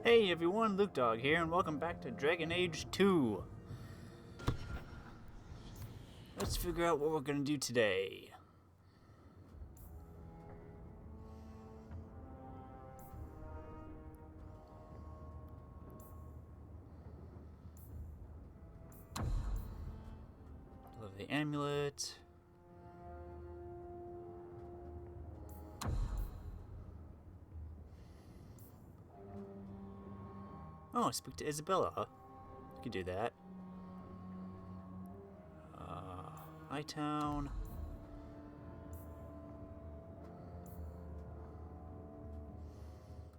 Hey everyone, Luke Dog here, and welcome back to Dragon Age 2. Let's figure out what we're gonna do today. Love the amulet. Oh, speak to Isabella. You could do that. Hightown.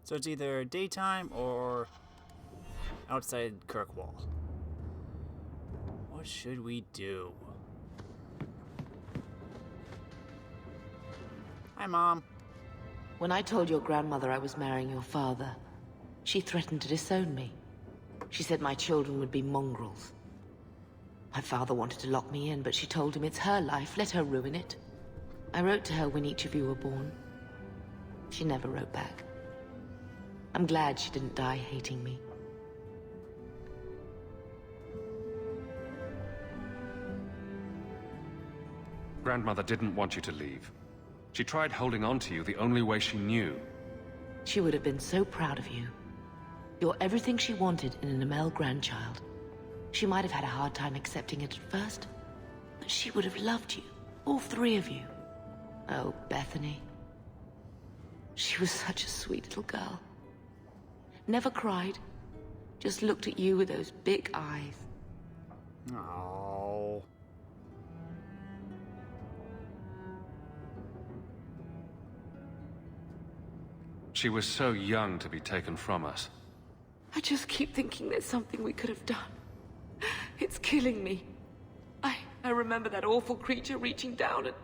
So it's either daytime or outside Kirkwall. What should we do? Hi, Mom. When I told your grandmother I was marrying your father, she threatened to disown me. She said my children would be mongrels. My father wanted to lock me in, but she told him it's her life, let her ruin it. I wrote to her when each of you were born. She never wrote back. I'm glad she didn't die hating me. Grandmother didn't want you to leave. She tried holding on to you the only way she knew. She would have been so proud of you. You're everything she wanted in an Amel grandchild. She might have had a hard time accepting it at first, but she would have loved you, all three of you. Oh, Bethany. She was such a sweet little girl. Never cried, just looked at you with those big eyes. Oh. She was so young to be taken from us. I just keep thinking there's something we could have done. It's killing me. I remember that awful creature reaching down and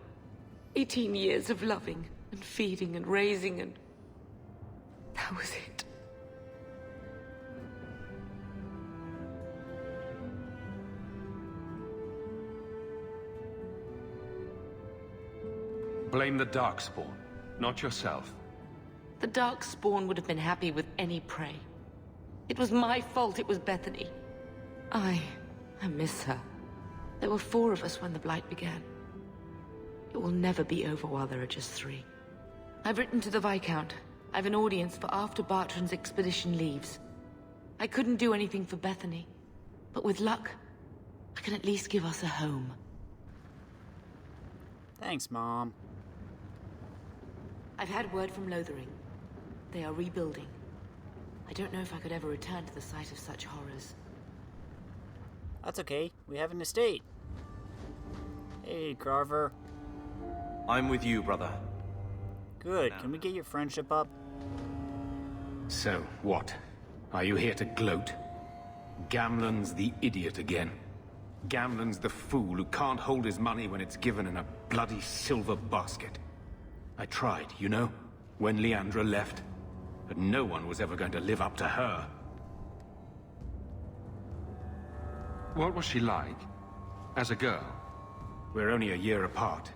18 years of loving and feeding and raising, and that was it. Blame the Darkspawn, not yourself. The Darkspawn would have been happy with any prey. It was my fault it was Bethany. I miss her. There were 4 of us when the Blight began. It will never be over while there are just 3. I've written to the Viscount. I've an audience for after Bartran's expedition leaves. I couldn't do anything for Bethany, but with luck, I can at least give us a home. Thanks, Mom. I've had word from Lothering. They are rebuilding. I don't know if I could ever return to the site of such horrors. That's okay. We have an estate. Hey, Carver. I'm with you, brother. Good. Can we get your friendship up? So, what? Are you here to gloat? Gamlen's the idiot again. Gamlen's the fool who can't hold his money when it's given in a bloody silver basket. I tried, you know, when Leandra left. But no one was ever going to live up to her. What was she like? As a girl? We're only a year apart.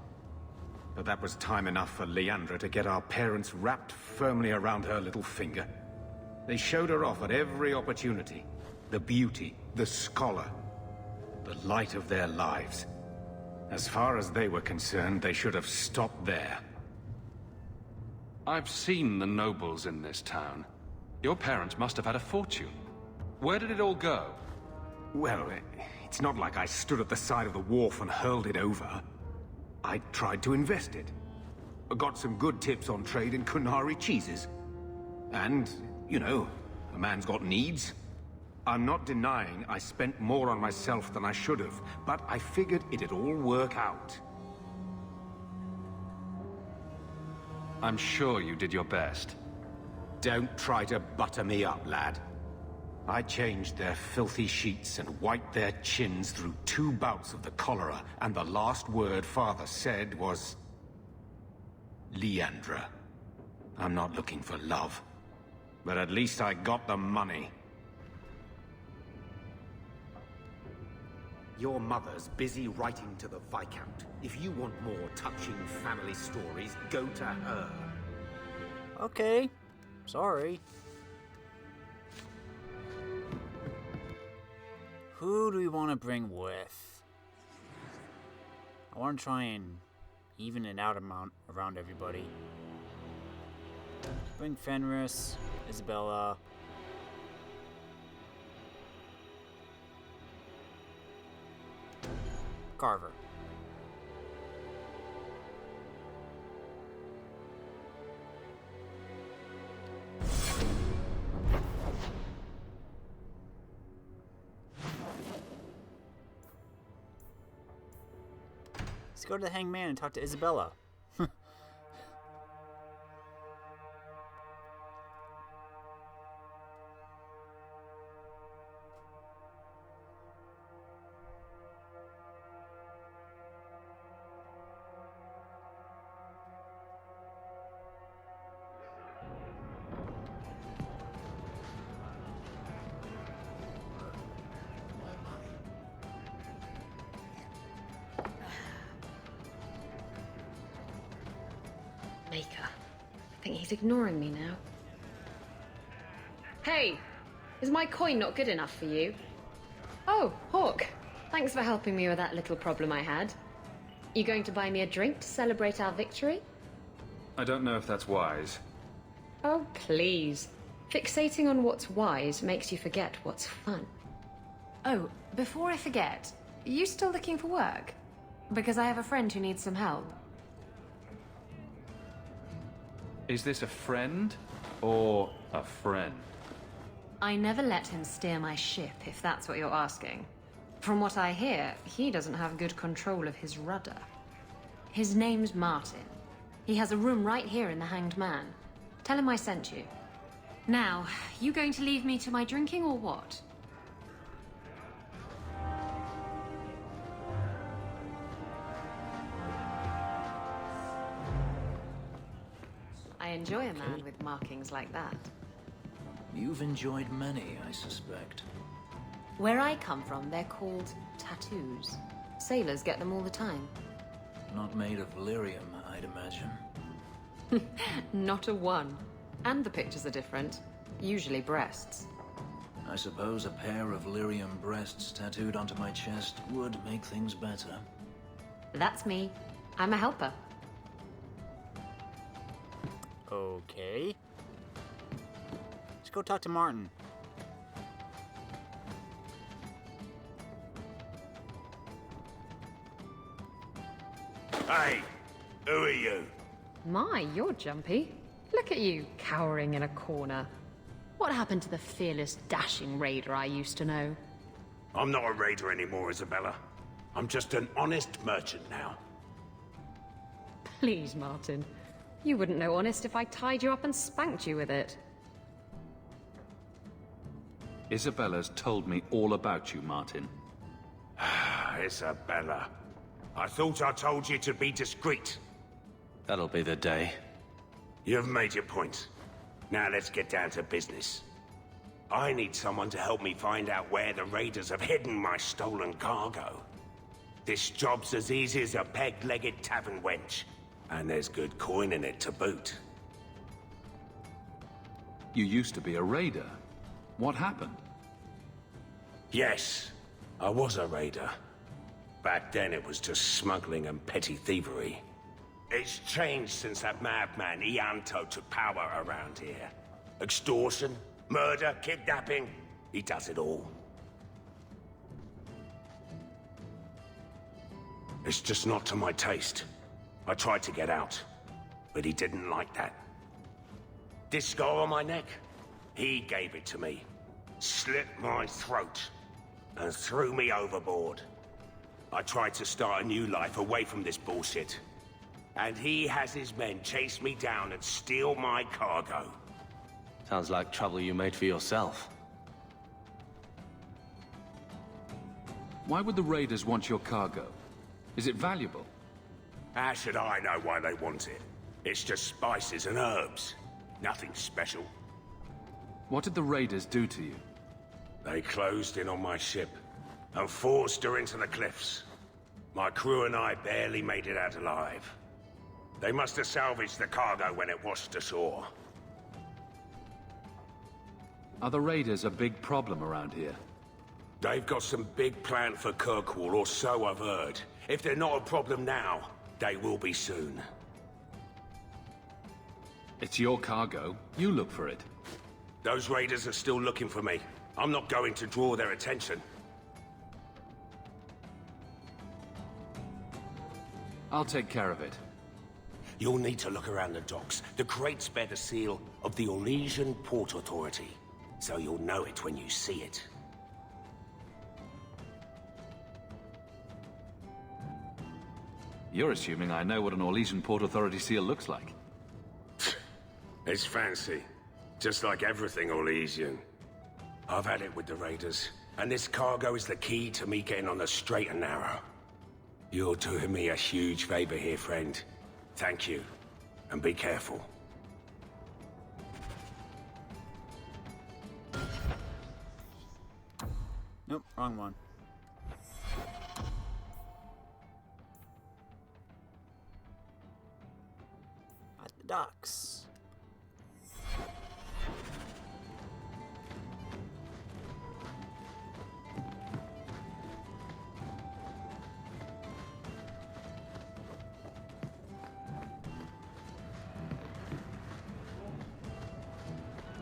But that was time enough for Leandra to get our parents wrapped firmly around her little finger. They showed her off at every opportunity. The beauty, the scholar, the light of their lives. As far as they were concerned, they should have stopped there. I've seen the nobles in this town. Your parents must have had a fortune. Where did it all go? Well, it's not like I stood at the side of the wharf and hurled it over. I tried to invest it. I got some good tips on trade in Kunari cheeses. And, you know, a man's got needs. I'm not denying I spent more on myself than I should have, but I figured it'd all work out. I'm sure you did your best. Don't try to butter me up, lad. I changed their filthy sheets and wiped their chins through 2 bouts of the cholera, and the last word Father said was... Leandra. I'm not looking for love, but at least I got the money. Your mother's busy writing to the Viscount. If you want more touching family stories, go to her. Okay. Sorry. Who do we want to bring with? I want to try and even it out amount around everybody. Bring Fenris, Isabella. Carver. Let's go to the Hangman and talk to Isabella. Maker. I think he's ignoring me now. Hey! Is my coin not good enough for you? Oh, Hawk. Thanks for helping me with that little problem I had. You going to buy me a drink to celebrate our victory? I don't know if that's wise. Oh, please. Fixating on what's wise makes you forget what's fun. Oh, before I forget, are you still looking for work? Because I have a friend who needs some help. Is this a friend or a friend? I never let him steer my ship, if that's what you're asking. From what I hear, he doesn't have good control of his rudder. His name's Martin. He has a room right here in the Hanged Man. Tell him I sent you. Now, you going to leave me to my drinking or what? I enjoy a man with markings like that. You've enjoyed many, I suspect. Where I come from, they're called tattoos. Sailors get them all the time. Not made of lyrium, I'd imagine. Not a one. And the pictures are different. Usually breasts. I suppose a pair of lyrium breasts tattooed onto my chest would make things better. That's me. I'm a helper. Okay. Let's go talk to Martin. Hey, who are you? My, you're jumpy. Look at you, cowering in a corner. What happened to the fearless, dashing raider I used to know? I'm not a raider anymore, Isabella. I'm just an honest merchant now. Please, Martin. You wouldn't know honest if I tied you up and spanked you with it. Isabella's told me all about you, Martin. Isabella. I thought I told you to be discreet. That'll be the day. You've made your point. Now let's get down to business. I need someone to help me find out where the raiders have hidden my stolen cargo. This job's as easy as a peg-legged tavern wench. And there's good coin in it to boot. You used to be a raider. What happened? Yes, I was a raider. Back then it was just smuggling and petty thievery. It's changed since that madman Ianto took power around here. Extortion, murder, kidnapping, he does it all. It's just not to my taste. I tried to get out, but he didn't like that. This scar on my neck, he gave it to me, slit my throat, and threw me overboard. I tried to start a new life away from this bullshit, and he has his men chase me down and steal my cargo. Sounds like trouble you made for yourself. Why would the raiders want your cargo? Is it valuable? How should I know why they want it? It's just spices and herbs. Nothing special. What did the raiders do to you? They closed in on my ship and forced her into the cliffs. My crew and I barely made it out alive. They must have salvaged the cargo when it washed ashore. Are the raiders a big problem around here? They've got some big plan for Kirkwall, or so I've heard. If they're not a problem now, they will be soon. It's your cargo. You look for it. Those raiders are still looking for me. I'm not going to draw their attention. I'll take care of it. You'll need to look around the docks. The crates bear the seal of the Orlesian Port Authority, so you'll know it when you see it. You're assuming I know what an Orlesian Port Authority seal looks like. It's fancy. Just like everything Orlesian. I've had it with the raiders, and this cargo is the key to me getting on the straight and narrow. You're doing me a huge favor here, friend. Thank you, and be careful. Nope, wrong one. At the docks.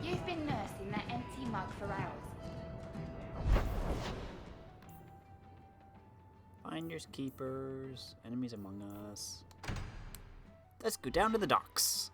You've been nursing that empty mug for hours. Finders, keepers, enemies among us. Let's go down to the docks.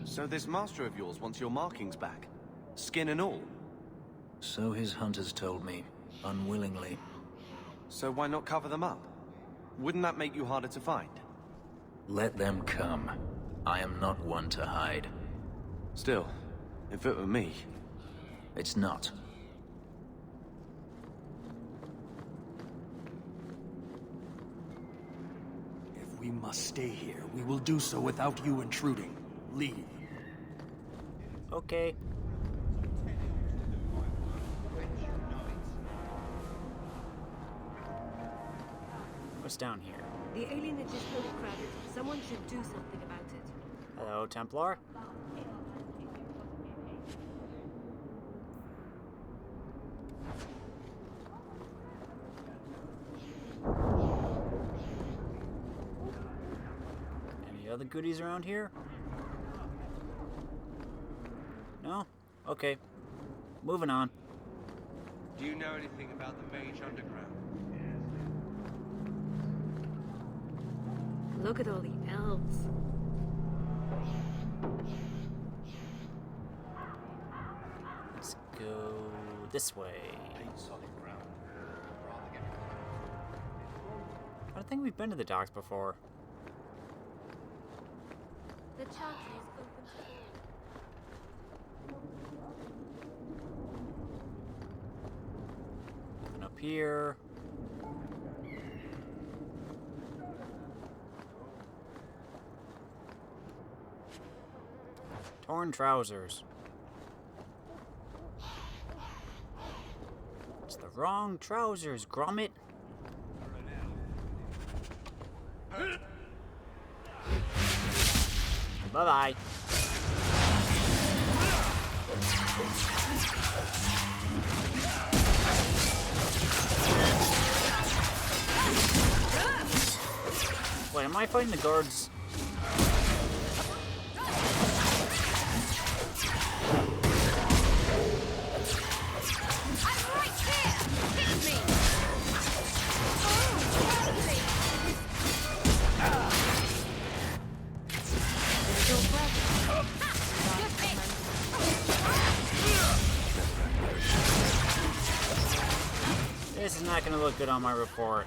So this master of yours wants your markings back? Skin and all? So his hunters told me, unwillingly. So why not cover them up? Wouldn't that make you harder to find? Let them come. I am not one to hide. Still, if it were me... It's not. If we must stay here, we will do so without you intruding. Leave. Okay. What's down here? The alienage is fully crowded. Someone should do something about it. Hello, Templar. Any other goodies around here? No? Okay. Moving on. Do you know anything about the Mage Underground? Look at all the elves. Let's go this way. I don't think we've been to the docks before. The chapter is open to all. And up here. Torn trousers. It's the wrong trousers, Gromit. Bye-bye. Wait, am I fighting the guards? This is not going to look good on my report.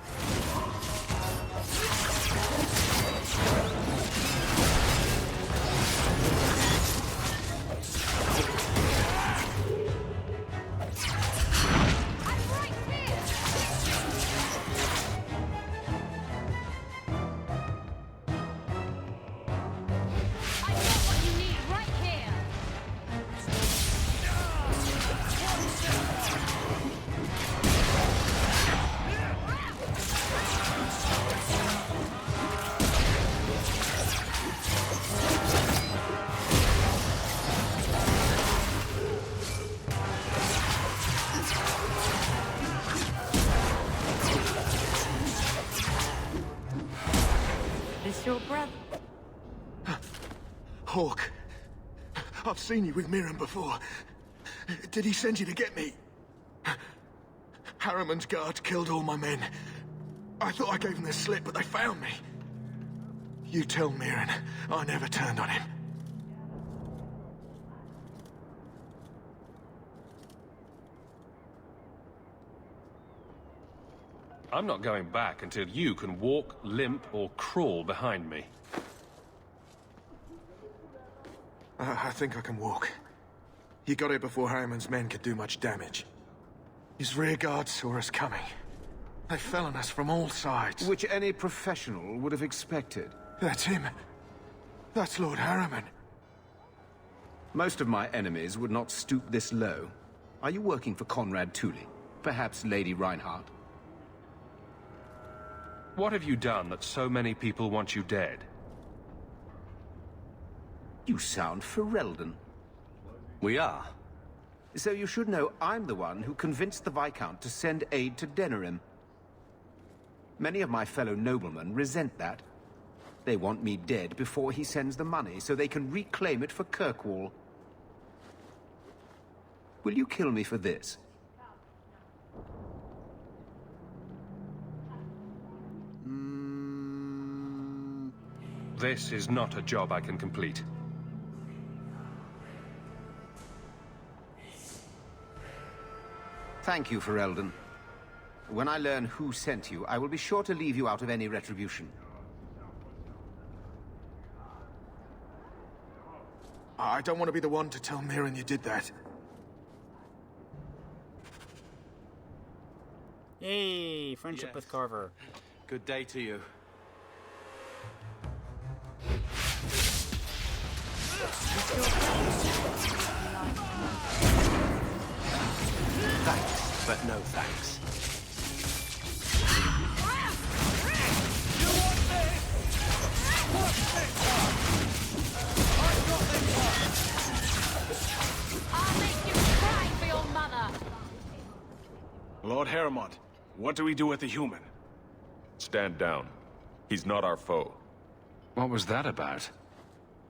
Hawk, I've seen you with Miriam before. Did he send you to get me? Harriman's guards killed all my men. I thought I gave them the slip, but they found me. You tell Mirren I never turned on him. I'm not going back until you can walk, limp, or crawl behind me. I think I can walk. He got here before Harriman's men could do much damage. His rear guard saw us coming. They fell on us from all sides. Which any professional would have expected. That's him. That's Lord Harriman. Most of my enemies would not stoop this low. Are you working for Conrad Tooley? Perhaps Lady Reinhardt? What have you done that so many people want you dead? You sound Ferelden. We are. So you should know I'm the one who convinced the Viscount to send aid to Denerim. Many of my fellow noblemen resent that. They want me dead before he sends the money, so they can reclaim it for Kirkwall. Will you kill me for this? This is not a job I can complete. Thank you, Ferelden. When I learn who sent you, I will be sure to leave you out of any retribution. I don't want to be the one to tell Mirren you did that. Yay! Friendship with Carver. Good day to you. Thanks, but no thanks. I'll make you cry for your mother! Lord Harriman, what do we do with the human? Stand down. He's not our foe. What was that about?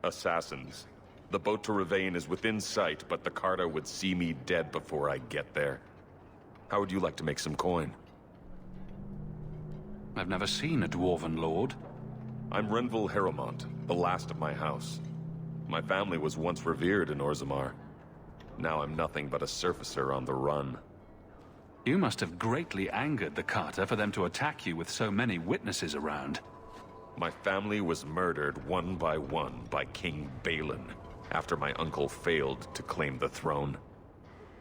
Assassins. The boat to Ravane is within sight, but the Carta would see me dead before I get there. How would you like to make some coin? I've never seen a Dwarven Lord. I'm Renville Harrowmont, the last of my house. My family was once revered in Orzammar. Now I'm nothing but a surfacer on the run. You must have greatly angered the Carta for them to attack you with so many witnesses around. My family was murdered one by King Balin, after my uncle failed to claim the throne.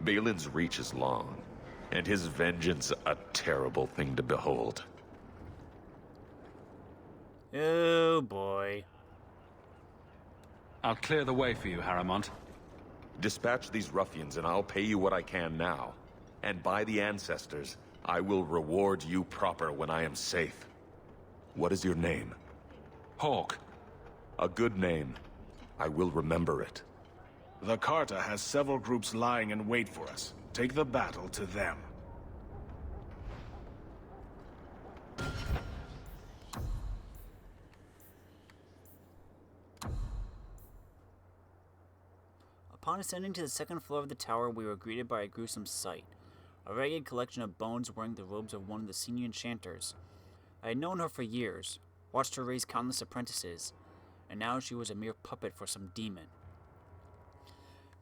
Balin's reach is long, and his vengeance a terrible thing to behold. Oh boy. I'll clear the way for you, Harriman. Dispatch these ruffians and I'll pay you what I can now. And by the ancestors, I will reward you proper when I am safe. What is your name? Hawk. A good name. I will remember it. The Carta has several groups lying in wait for us. Take the battle to them. Upon ascending to the second floor of the tower, we were greeted by a gruesome sight. A ragged collection of bones wearing the robes of one of the senior enchanters. I had known her for years, watched her raise countless apprentices, and now she was a mere puppet for some demon.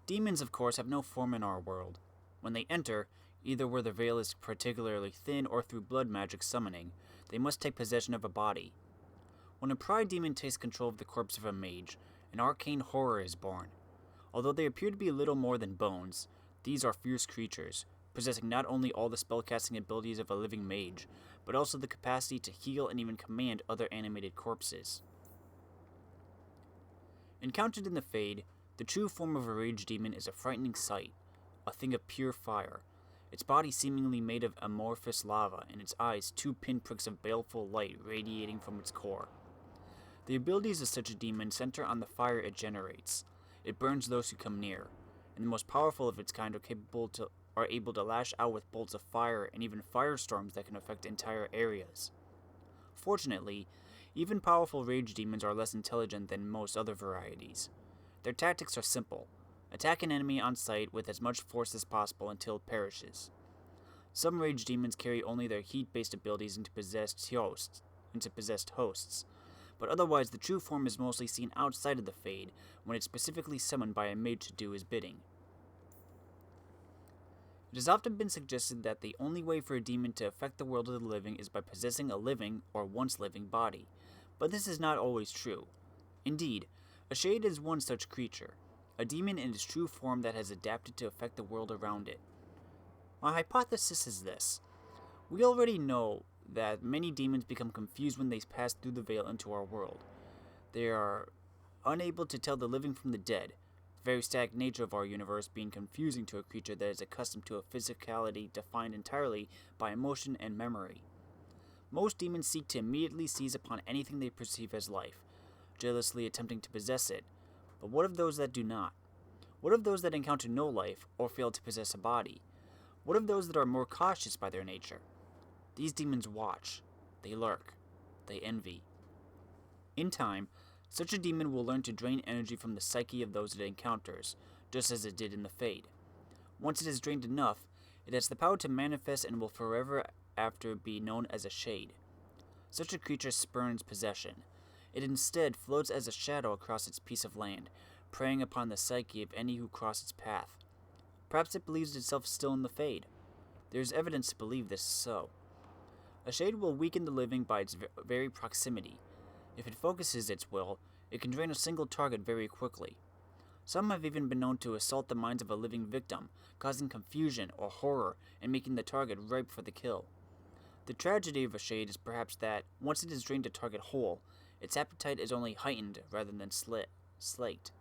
Demons, of course, have no form in our world. When they enter, either where the veil is particularly thin or through blood magic summoning, they must take possession of a body. When a pride demon takes control of the corpse of a mage, an arcane horror is born. Although they appear to be little more than bones, these are fierce creatures, possessing not only all the spellcasting abilities of a living mage, but also the capacity to heal and even command other animated corpses. Encountered in the Fade, the true form of a rage demon is a frightening sight, a thing of pure fire, its body seemingly made of amorphous lava, and its eyes 2 pinpricks of baleful light radiating from its core. The abilities of such a demon center on the fire it generates. It burns those who come near, and the most powerful of its kind are able to lash out with bolts of fire and even firestorms that can affect entire areas. Fortunately, even powerful rage demons are less intelligent than most other varieties. Their tactics are simple. Attack an enemy on sight with as much force as possible until it perishes. Some rage demons carry only their heat-based abilities into possessed hosts, but otherwise the true form is mostly seen outside of the Fade when it's specifically summoned by a mage to do his bidding. It has often been suggested that the only way for a demon to affect the world of the living is by possessing a living or once living body, but this is not always true. Indeed, a Shade is one such creature, a demon in its true form that has adapted to affect the world around it. My hypothesis is this. We already know that many demons become confused when they pass through the veil into our world. They are unable to tell the living from the dead, the very static nature of our universe being confusing to a creature that is accustomed to a physicality defined entirely by emotion and memory. Most demons seek to immediately seize upon anything they perceive as life, jealously attempting to possess it. But what of those that do not? What of those that encounter no life or fail to possess a body? What of those that are more cautious by their nature? These demons watch, they lurk, they envy. In time, such a demon will learn to drain energy from the psyche of those it encounters, just as it did in the Fade. Once it has drained enough, it has the power to manifest and will forever after be known as a Shade. Such a creature spurns possession. It instead floats as a shadow across its piece of land, preying upon the psyche of any who cross its path. Perhaps it believes itself still in the Fade. There is evidence to believe this is so. A Shade will weaken the living by its very proximity. If it focuses its will, it can drain a single target very quickly. Some have even been known to assault the minds of a living victim, causing confusion or horror and making the target ripe for the kill. The tragedy of a Shade is perhaps that, once it has drained a target whole, its appetite is only heightened rather than slacked.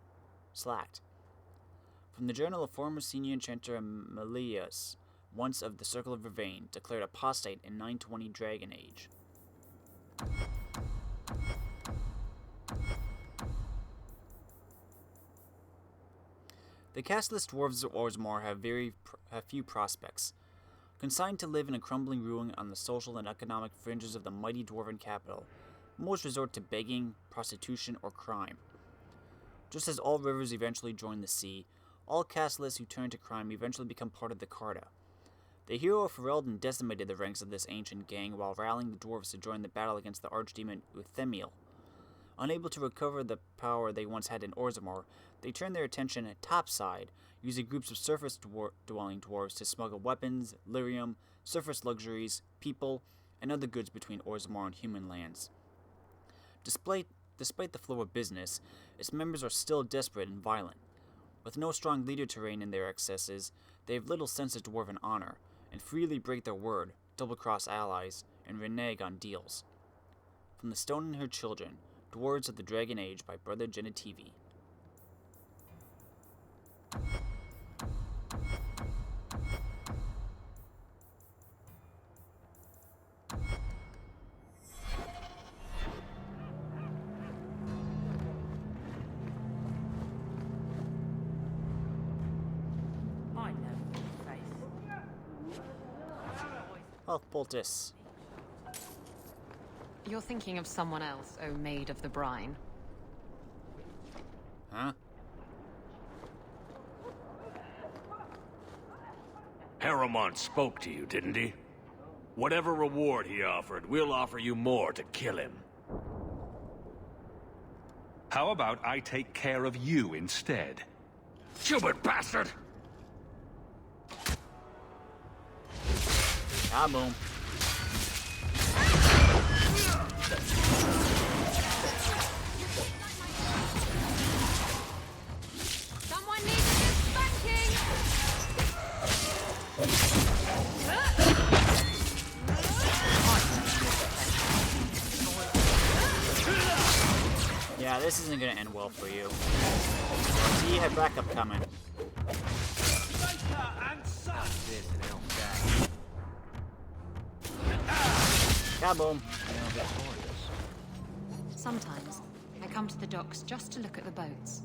From the journal of former senior enchanter Melius, once of the Circle of Vervain, declared apostate in 920 Dragon Age. The castless dwarves of Orzammar have few prospects. Consigned to live in a crumbling ruin on the social and economic fringes of the mighty dwarven capital, most resort to begging, prostitution, or crime. Just as all rivers eventually join the sea, all castless who turn to crime eventually become part of the Carta. The hero of Ferelden decimated the ranks of this ancient gang while rallying the dwarves to join the battle against the archdemon Uthemiel. Unable to recover the power they once had in Orzammar, they turned their attention topside, using groups of surface-dwelling dwarves to smuggle weapons, lyrium, surface luxuries, people, and other goods between Orzammar and human lands. Despite the flow of business, its members are still desperate and violent. With no strong leader to rein in their excesses, they have little sense of dwarven honor, and freely break their word, double-cross allies, and renege on deals. From The Stone and Her Children, Dwarves of the Dragon Age by Brother Genitivi. Health poultice. You're thinking of someone else, O Maid of the Brine. Huh? Harriman spoke to you, didn't he? Whatever reward he offered, we'll offer you more to kill him. How about I take care of you instead? Stupid bastard! Ah, boom. Someone needs a good spanking! Yeah, this isn't gonna end well for you. See, you have backup coming. Kaboom! Sometimes, I come to the docks just to look at the boats.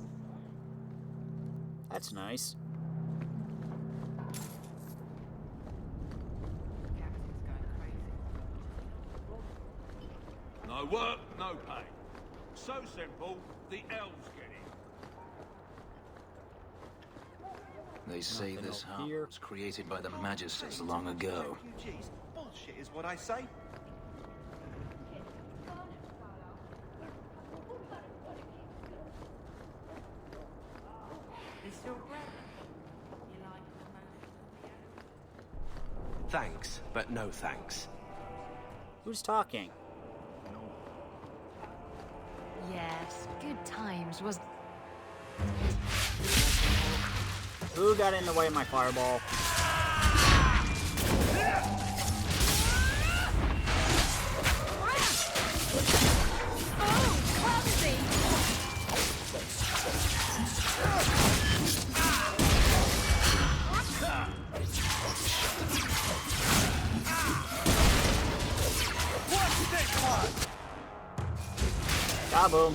That's nice. No work, no pay. So simple, the elves get it. They say Nothing this up house here. was created by the Magisters long ago. Refugees? Bullshit is what I say. Thanks, but no thanks. Who's talking? Yes, good times was... Who got in the way of my fireball? Kaboom.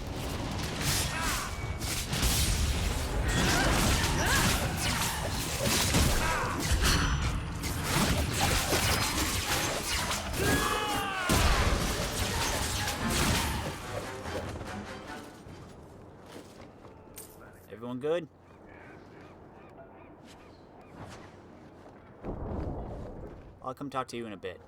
Everyone good? I'll come talk to you in a bit.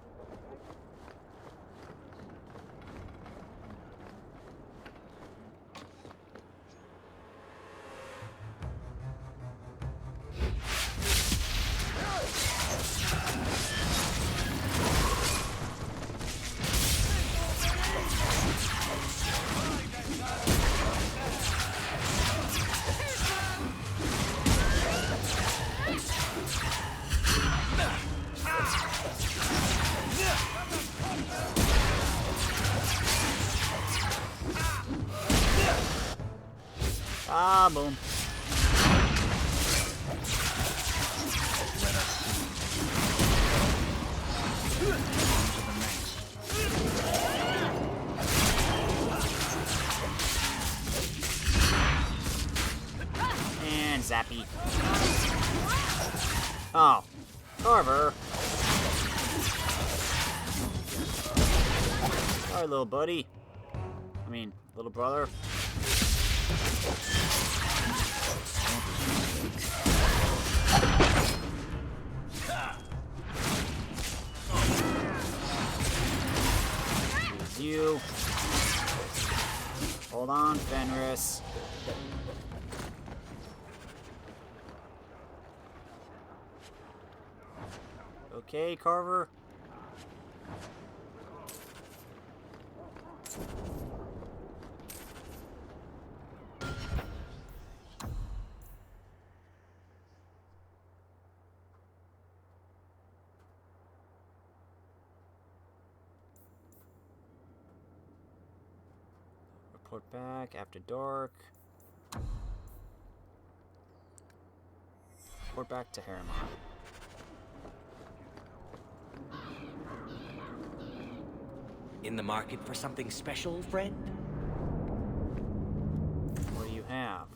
Ah, boom. And zappy. Oh, Carver. Sorry, little buddy. I mean, little brother. Here's you. Hold on, Fenris. Okay, Carver. Report back after dark. Report back to Harriman. In the market for something special, friend? What do you have?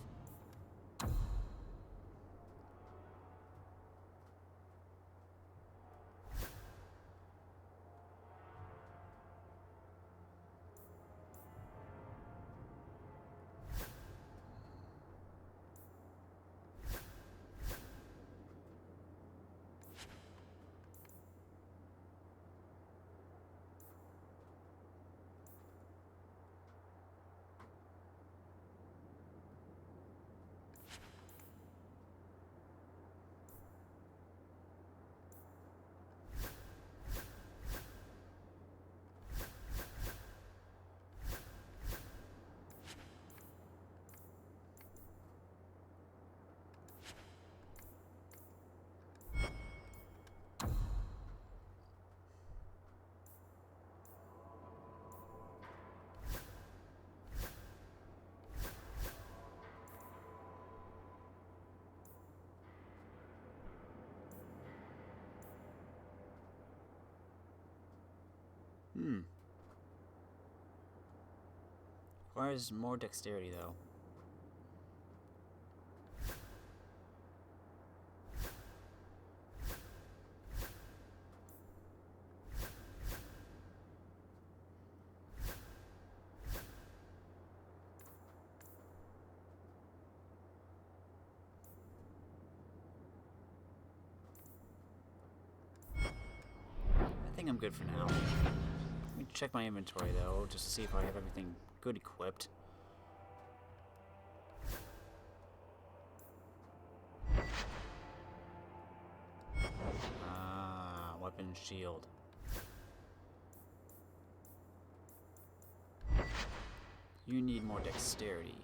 Requires more dexterity, though. I'm good for now. Let me check my inventory, though, just to see if I have everything good equipped. Ah, weapon and shield. You need more dexterity.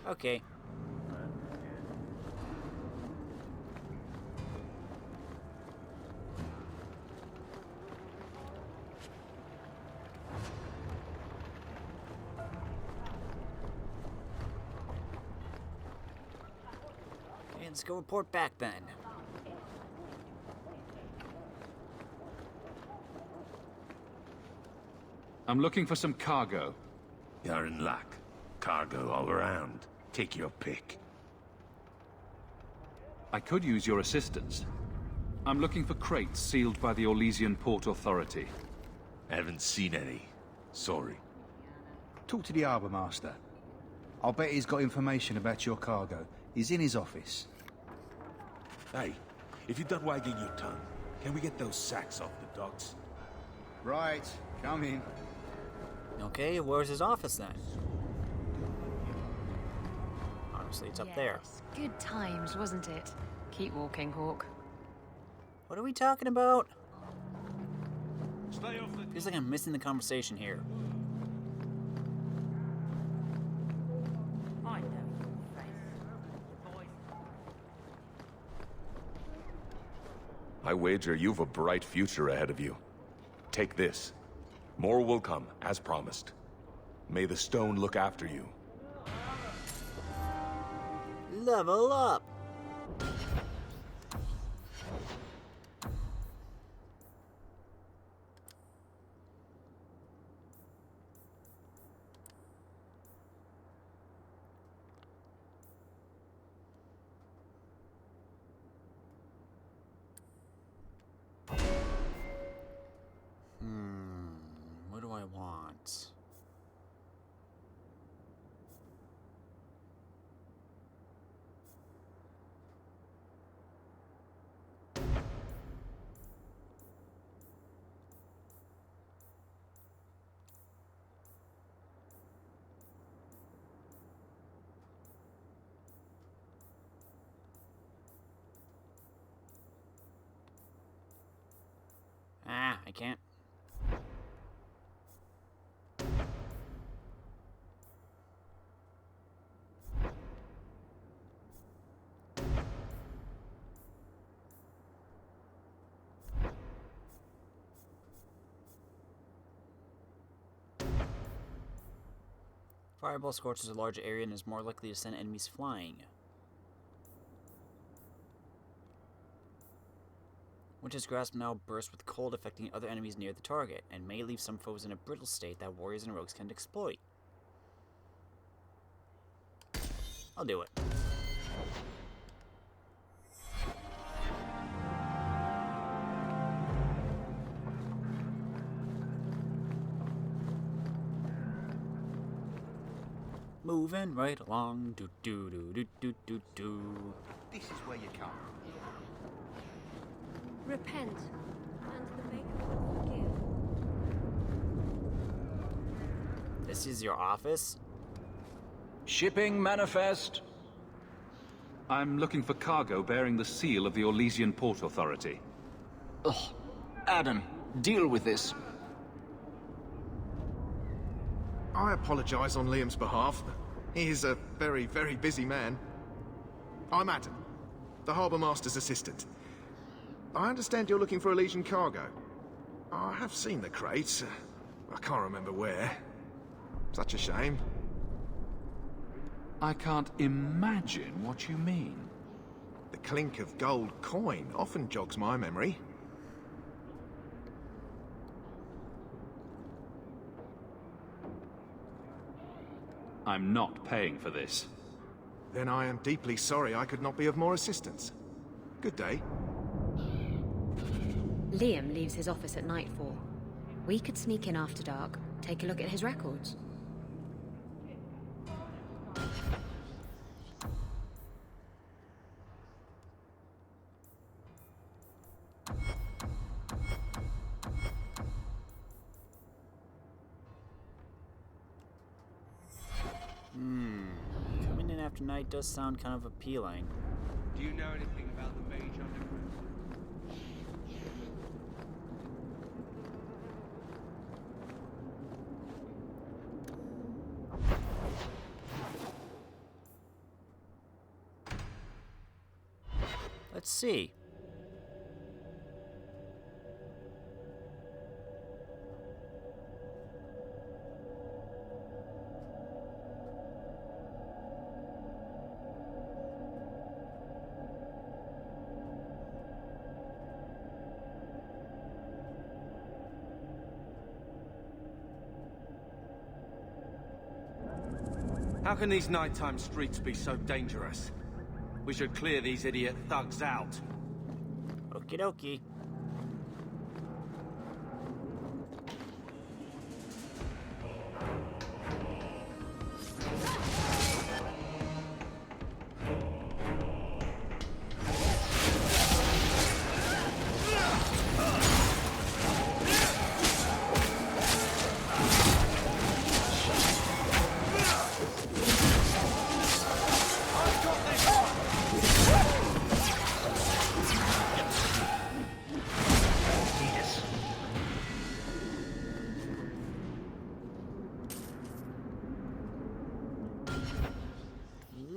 Okay. Okay, let's go report back then. I'm looking for some cargo. You're in luck. Cargo all around. Take your pick. I could use your assistance. I'm looking for crates sealed by the Orlesian Port Authority. Haven't seen any. Sorry. Talk to the harbour master. I'll bet he's got information about your cargo. He's in his office. Hey, if you're done wagging your tongue, can we get those sacks off the docks? Right, come in. Okay, where's his office then? Obviously, it's up there. Good times, wasn't it? Keep walking, Hawk. What are we talking about? Stay off the... Feels like I'm missing the conversation here. I know your face. I wager you've a bright future ahead of you. Take this. More will come, as promised. May the stone look after you. Level up! What do I want? Ah, I can't. Fireball scorches a large area and is more likely to send enemies flying. Witch's Grasp now bursts with cold, affecting other enemies near the target, and may leave some foes in a brittle state that warriors and rogues can exploit. I'll do it. Moving right along, do do do do do do do. This is where you come. Repent, and the Maker will forgive. This is your office? Shipping manifest. I'm looking for cargo bearing the seal of the Orlesian Port Authority. Ugh. Adam, deal with this. I apologize on Liam's behalf. He is a very, very busy man. I'm Adam, the Harbour Master's assistant. I understand you're looking for Elysian cargo. I have seen the crates. I can't remember where. Such a shame. I can't imagine what you mean. The clink of gold coin often jogs my memory. I'm not paying for this. Then I am deeply sorry I could not be of more assistance. Good day. Liam leaves his office at nightfall. We could sneak in after dark, take a look at his records. Coming in after night does sound kind of appealing. Do you know anything about the Mage Underground? Let's see. How can these nighttime streets be so dangerous? We should clear these idiot thugs out. Okie dokie.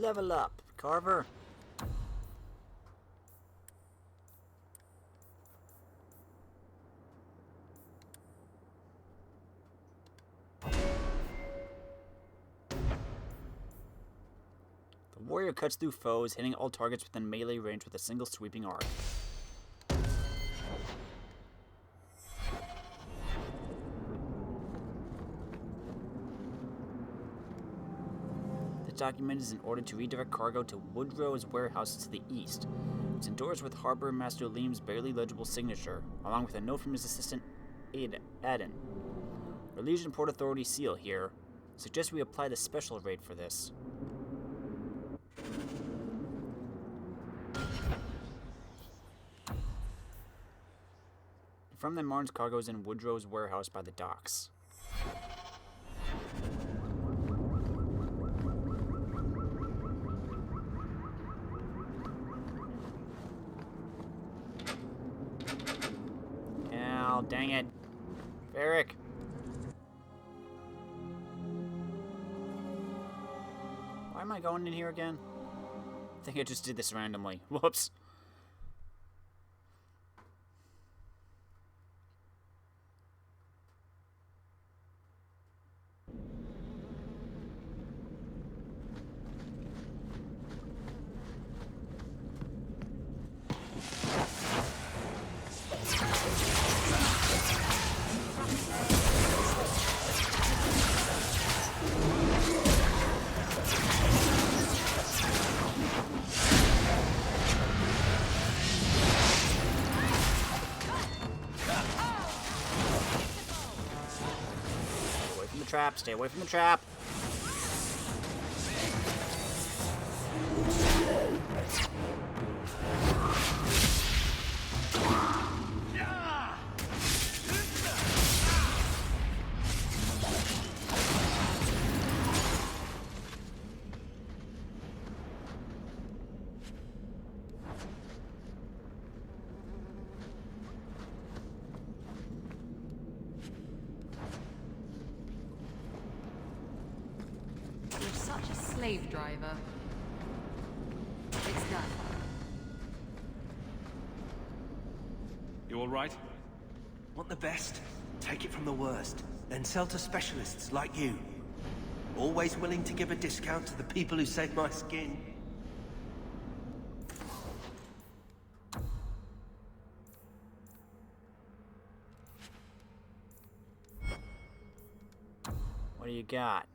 Level up, Carver. The warrior cuts through foes, hitting all targets within melee range with a single sweeping arc. The document is in order to redirect cargo to Woodrow's warehouses to the east. It's endorsed with Harbor Master Liam's barely legible signature, along with a note from his assistant, Aden. Our Legion Port Authority seal here. Suggest we apply the special rate for this. From them, Martin's cargo is in Woodrow's warehouse by the docks. Ow, dang it. Varric. Why am I going in here again? I think I just did this randomly. Whoops. Trap, stay away from the trap. Slave driver. It's done. You all right? Want the best? Take it from the worst. Then sell to specialists like you. Always willing to give a discount to the people who save my skin. you got?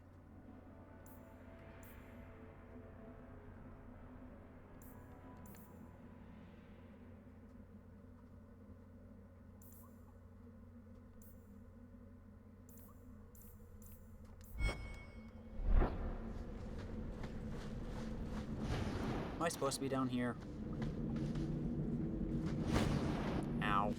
Am I supposed to be down here? Ow.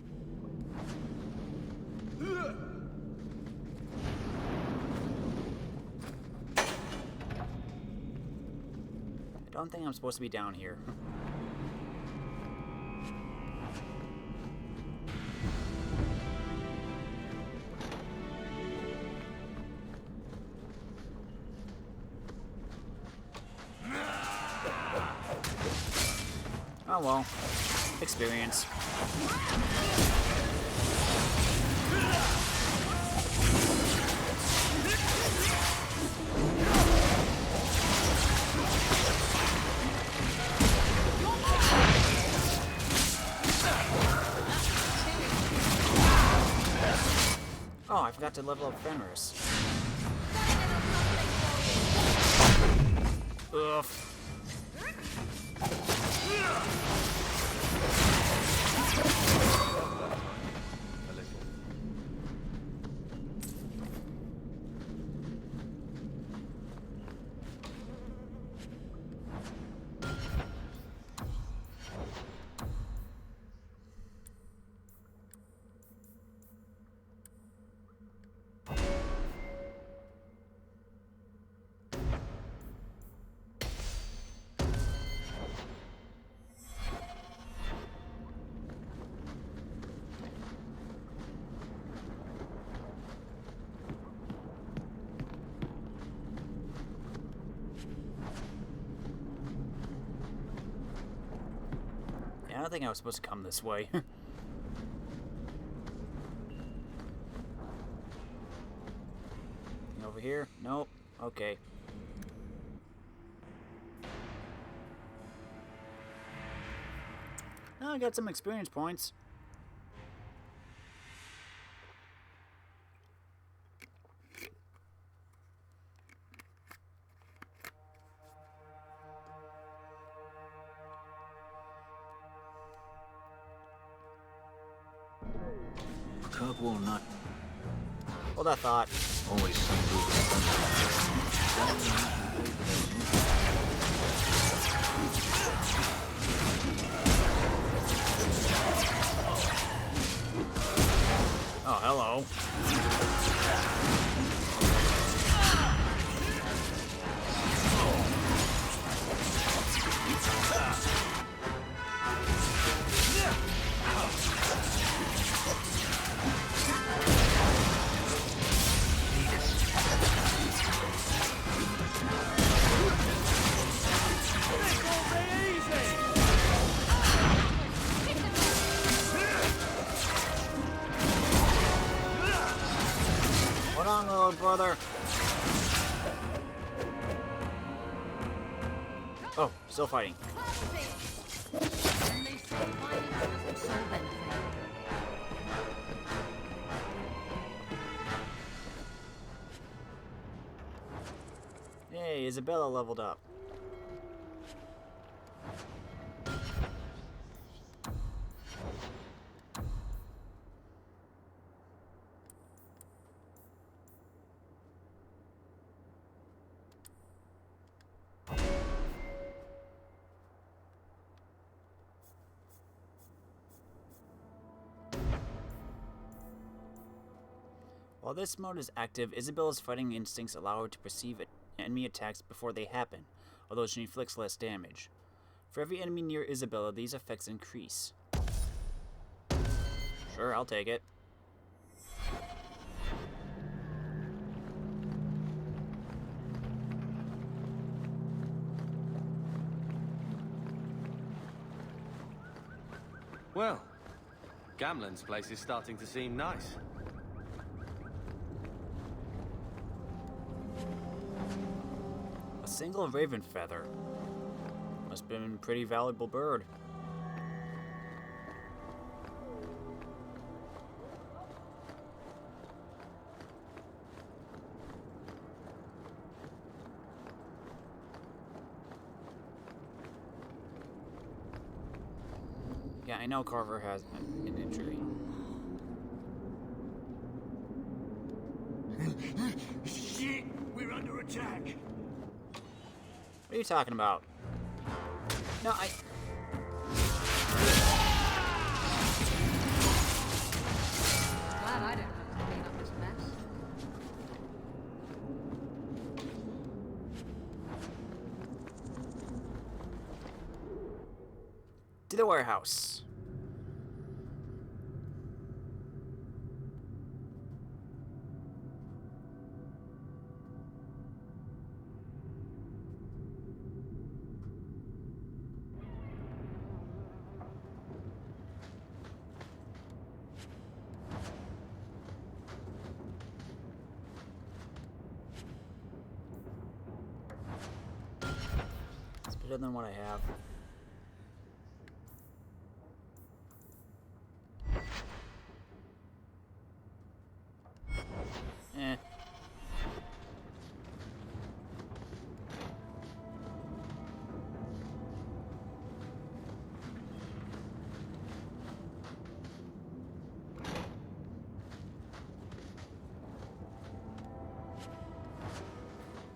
I don't think I'm supposed to be down here. Oh well. Experience. Oh, I forgot to level up Fenris. Ugh. I don't think I was supposed to come this way. Over here? Nope. Okay. Oh, I got some experience points. Kirkwall not. Hold that thought. Always some Oh, hello. What on load, brother? Oh, still fighting. Hey, Isabella leveled up. While this mode is active, Isabella's fighting instincts allow her to perceive enemy attacks before they happen, although she inflicts less damage. For every enemy near Isabella, these effects increase. Sure, I'll take it. Well, Gamlen's place is starting to seem nice. A single raven feather. Must have been a pretty valuable bird. Yeah, I know Carver has an injury. Shit! We're under attack! What are you talking about? No, Glad I don't have to clean up this mess. to the warehouse. It's better than what I have. Eh.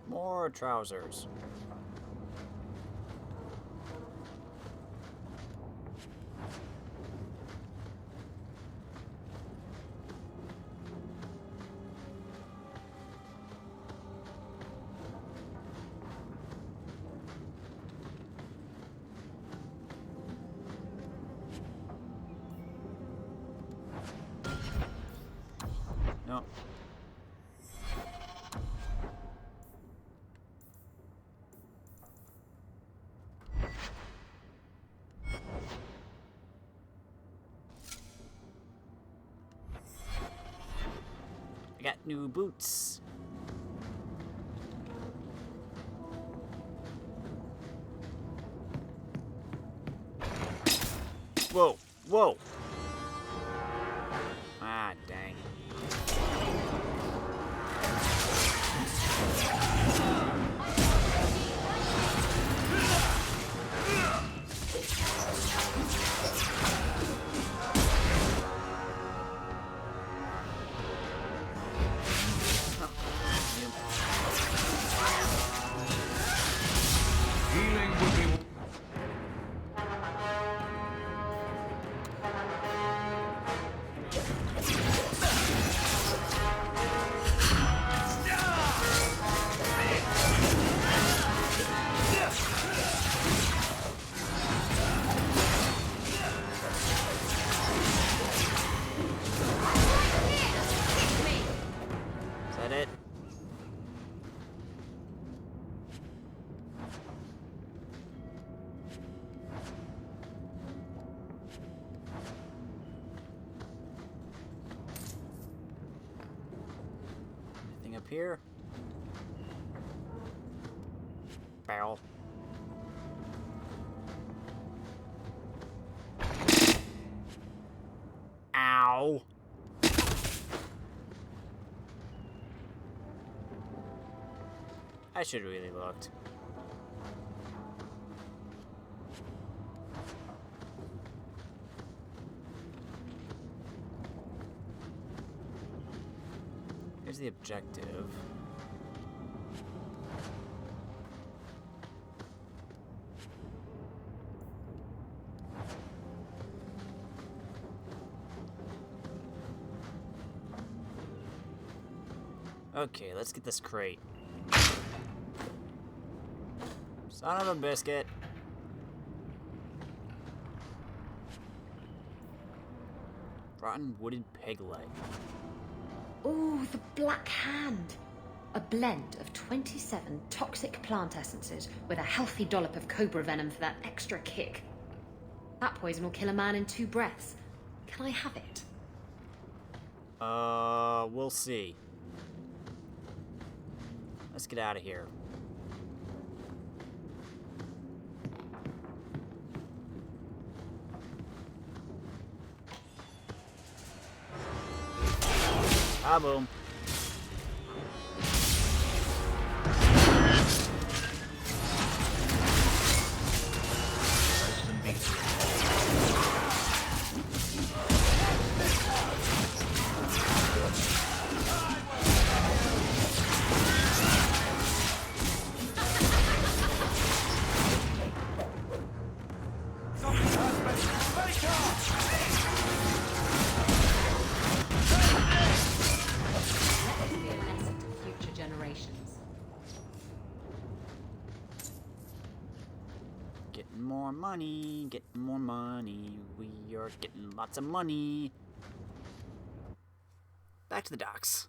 More trousers. No. I got new boots. Whoa, whoa. Ah, dang. Healing would be... Is that it? Anything up here? Barrel. Ow. I should have really looked. Here's the objective. Okay, let's get this crate. Son of a biscuit. Rotten wooden peg leg. Ooh, the Black Hand. A blend of 27 toxic plant essences with a healthy dollop of cobra venom for that extra kick. That poison will kill a man in 2 breaths. Can I have it? We'll see. Let's get out of here. Ah, boom. Getting more money, getting more money. We are getting lots of money. Back to the docks.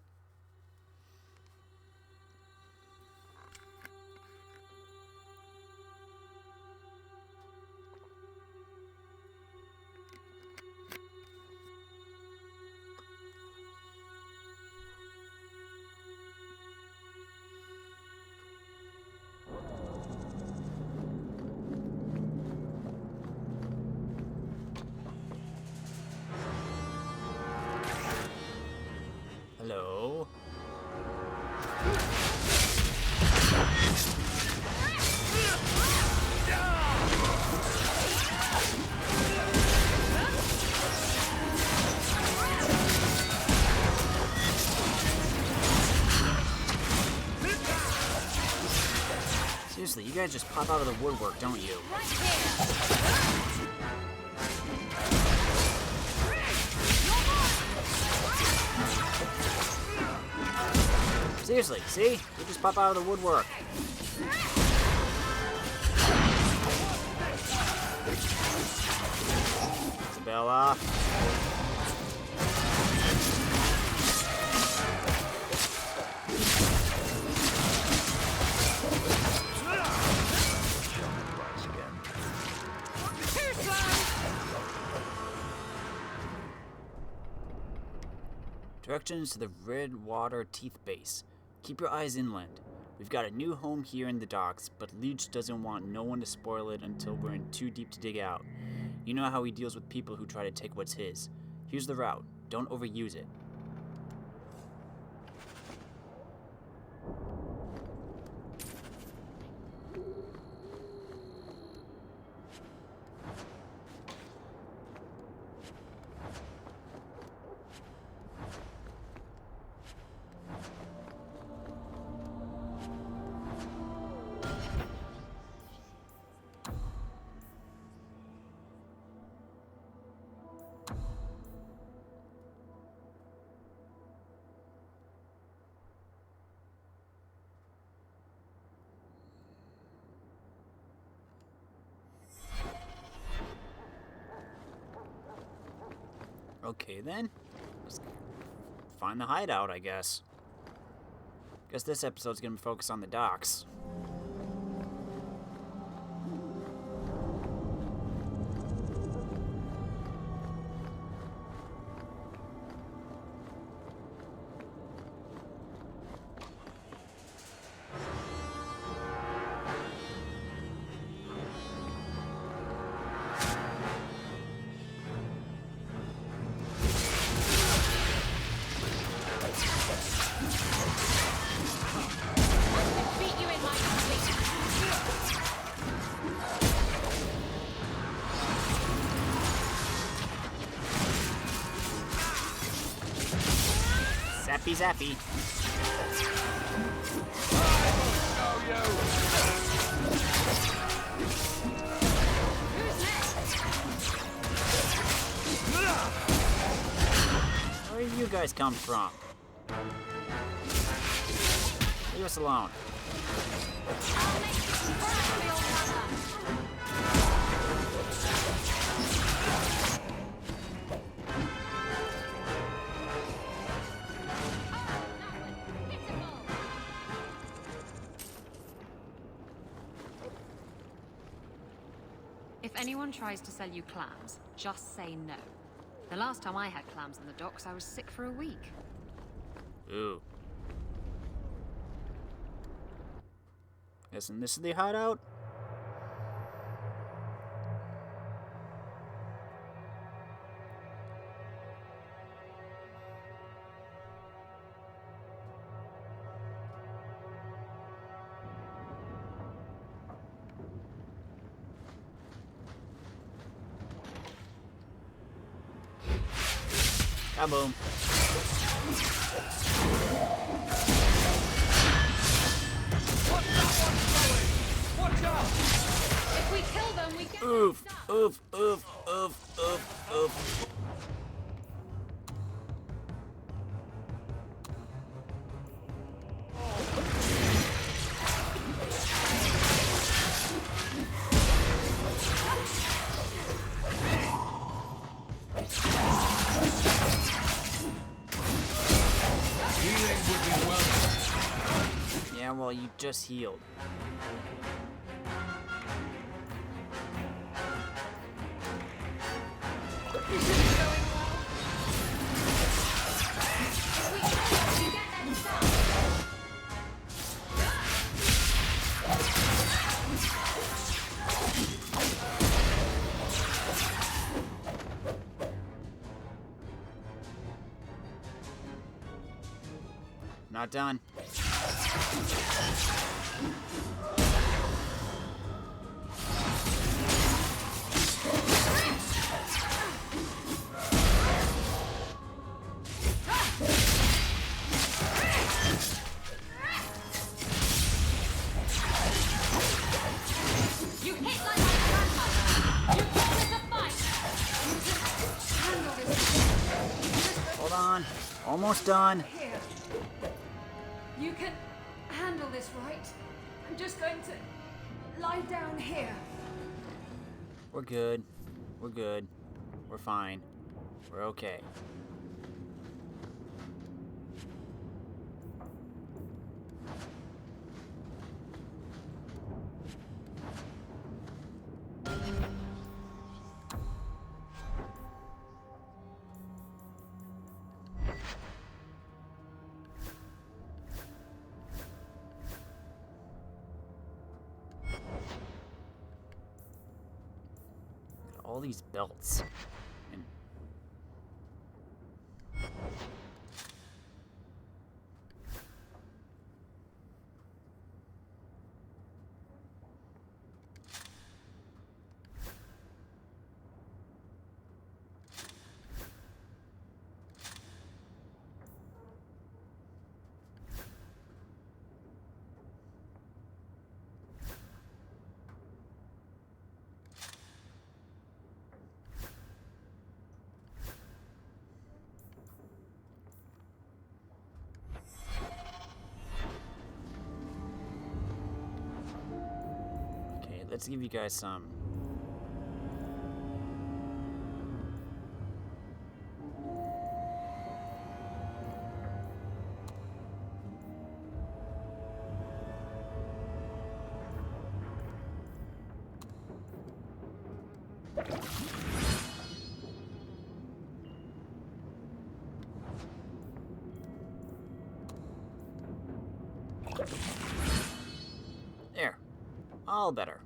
Hello. Seriously, you guys just pop out of the woodwork, don't you? Seriously, see? You just pop out of the woodwork. Isabella. Directions to the Redwater Teeth Base. Keep your eyes inland. We've got a new home here in the docks, but Leech doesn't want no one to spoil it until we're in too deep to dig out. You know how he deals with people who try to take what's his. Here's the route. Don't overuse it. Okay then. Let's find the hideout, I guess. Guess this episode's gonna focus on the docks. Zappy zappy. Where do you guys come from? Leave us alone. If anyone tries to sell you clams, just say no. The last time I had clams in the docks, I was sick for a week. Ooh. Isn't this the hideout? Kaboom. Watch out! If we kill them, we get oof, oof, oof, oof, oof, oof. just healed. Not done. You hit like my grandmother. You call this a fight. Handle this. Hold on. Almost done. Here. You can handle this, right? I'm just going to lie down here. We're good. We're good. We're fine. We're okay. All these belts. And let's give you guys some. There. All better.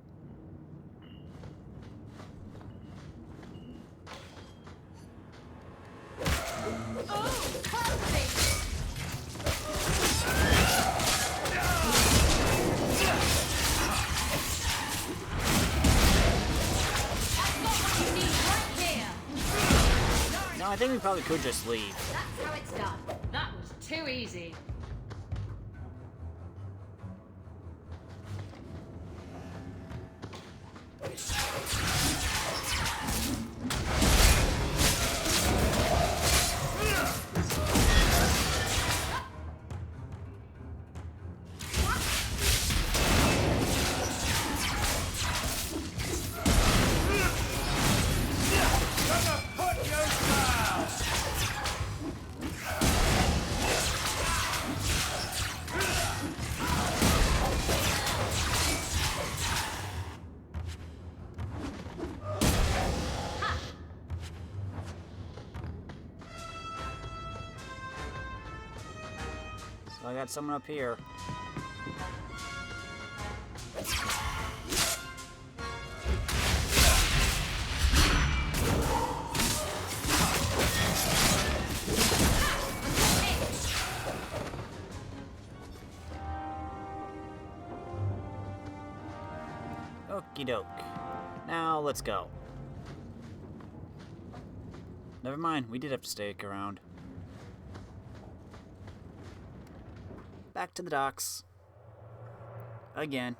No, I think we probably could just leave. That's how it's done. That was too easy. So I got someone up here. Okie doke. Now let's go. Never mind, we did have to stick around. Back to the docks. Again.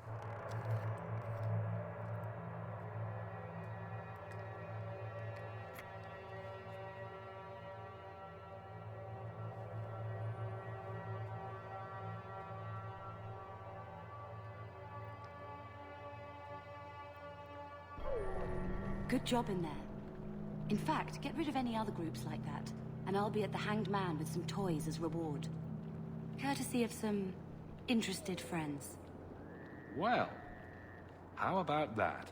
Good job in there. In fact, get rid of any other groups like that, and I'll be at the Hanged Man with some toys as reward. Courtesy of some interested friends. Well, how about that?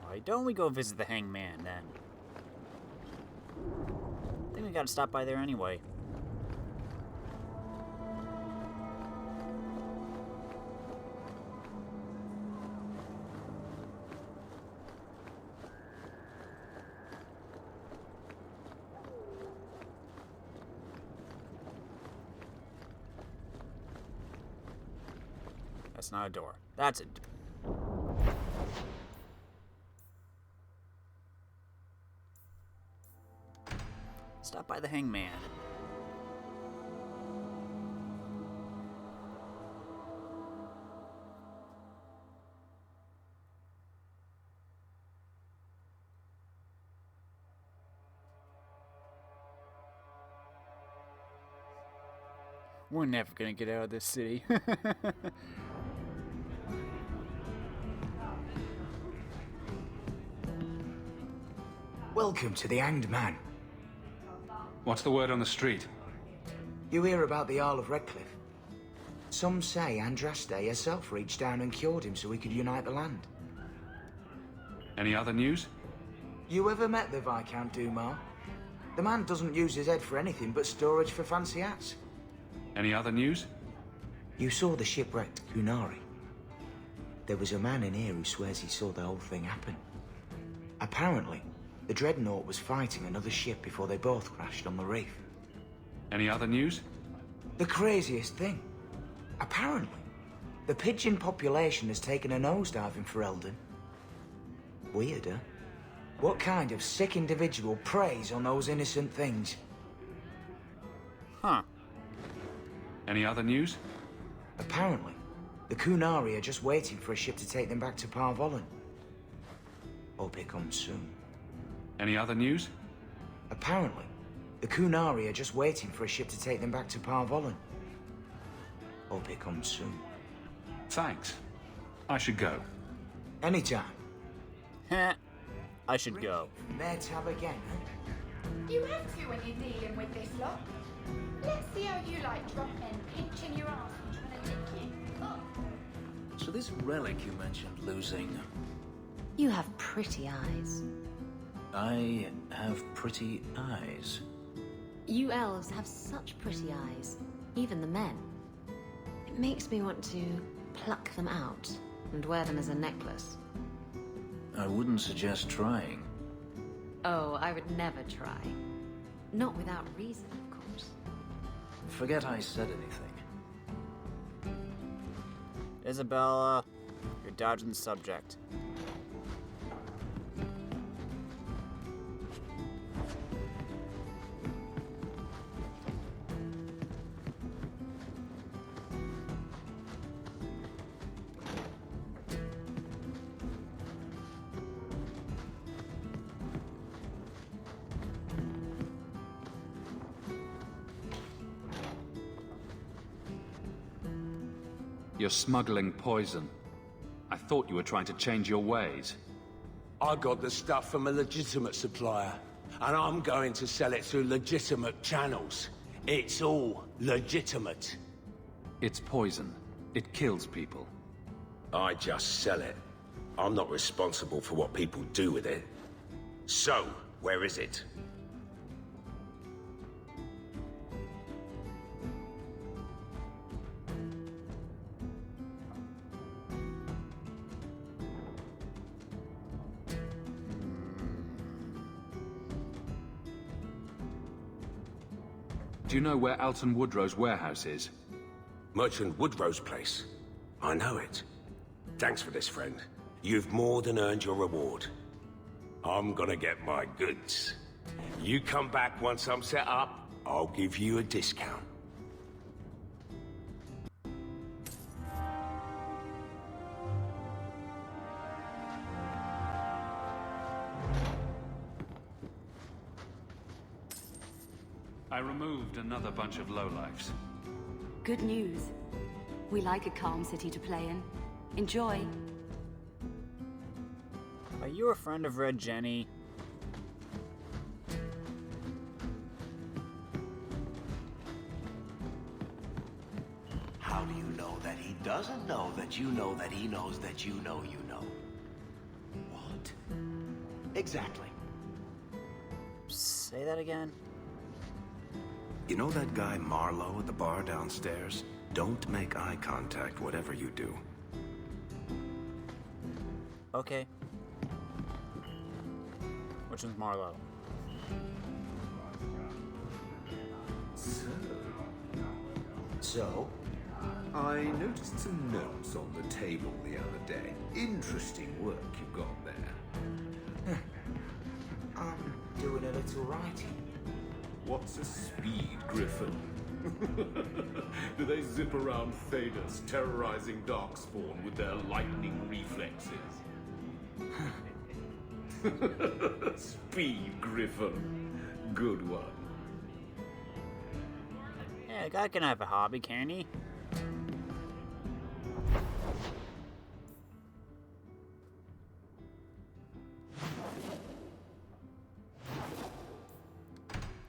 Why don't we go visit the hangman, then? I think we gotta stop by there anyway. That's not a door. That's a door. Stop by the hangman. We're never gonna get out of this city. Welcome to the Hanged Man. What's the word on the street? You hear about the Earl of Redcliffe? Some say Andraste herself reached down and cured him so he could unite the land. Any other news? You ever met the Viscount Dumas? The man doesn't use his head for anything but storage for fancy hats. Any other news? You saw the shipwrecked Kunari. There was a man in here who swears he saw the whole thing happen. Apparently, the Dreadnought was fighting another ship before they both crashed on the reef. Any other news? The craziest thing. Apparently, the pigeon population has taken a nosedive in Ferelden. Weird, huh? What kind of sick individual preys on those innocent things? Huh. Any other news? Apparently, the Kunari are just waiting for a ship to take them back to Parvollen. Hope it comes soon. Any other news? Apparently, the Kunari are just waiting for a ship to take them back to Parvollen. Hope it comes soon. Thanks. I should go. Anytime. Heh. I should go. There tab again, huh? You have to when you're dealing with this lot. Let's see how you like drop men pinching your ass and trying to lick you. Oh. So this relic you mentioned losing... You have pretty eyes. I have pretty eyes. You elves have such pretty eyes, even the men. It makes me want to pluck them out and wear them as a necklace. I wouldn't suggest trying. Oh, I would never try. Not without reason, of course. Forget I said anything. Isabella, you're dodging the subject. You're smuggling poison. I thought you were trying to change your ways. I got the stuff from a legitimate supplier, and I'm going to sell it through legitimate channels. It's all legitimate. It's poison. It kills people. I just sell it. I'm not responsible for what people do with it. So, where is it? Do you know where Alton Woodrow's warehouse is? Merchant Woodrow's place. I know it. Thanks for this, friend. You've more than earned your reward. I'm gonna get my goods. You come back once I'm set up, I'll give you a discount. I removed another bunch of lowlifes. Good news. We like a calm city to play in. Enjoy. Are you a friend of Red Jenny? How do you know that he doesn't know that you know that he knows that you know you know? What? Exactly. Say that again? You know that guy Marlowe at the bar downstairs? Don't make eye contact, whatever you do. Okay. Which one's Marlowe? So, I noticed some notes on the table the other day. Interesting work you've got there. I'm doing a little writing. What's a speed griffin? Do they zip around Thedas, terrorizing Darkspawn with their lightning reflexes? Speed griffin. Good one. Yeah, a guy can have a hobby, can't he?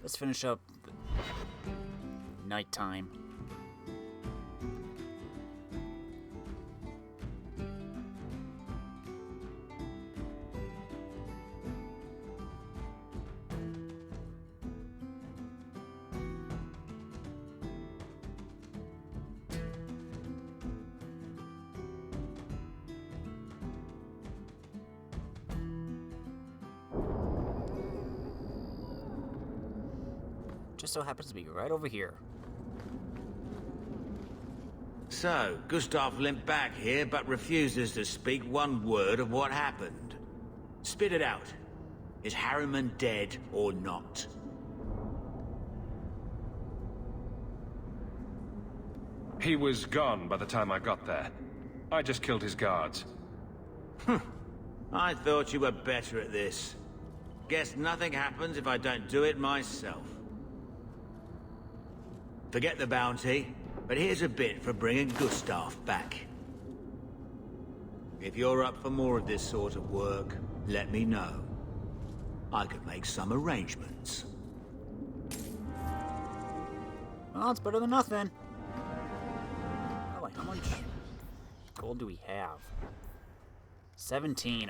Let's finish up nighttime. Just so happens to be right over here. So, Gustav limped back here, but refuses to speak one word of what happened. Spit it out. Is Harriman dead or not? He was gone by the time I got there. I just killed his guards. I thought you were better at this. Guess nothing happens if I don't do it myself. Forget the bounty, but here's a bit for bringing Gustav back. If you're up for more of this sort of work, let me know. I could make some arrangements. Well, it's better than nothing. Oh, wait, how much gold do we have? 17.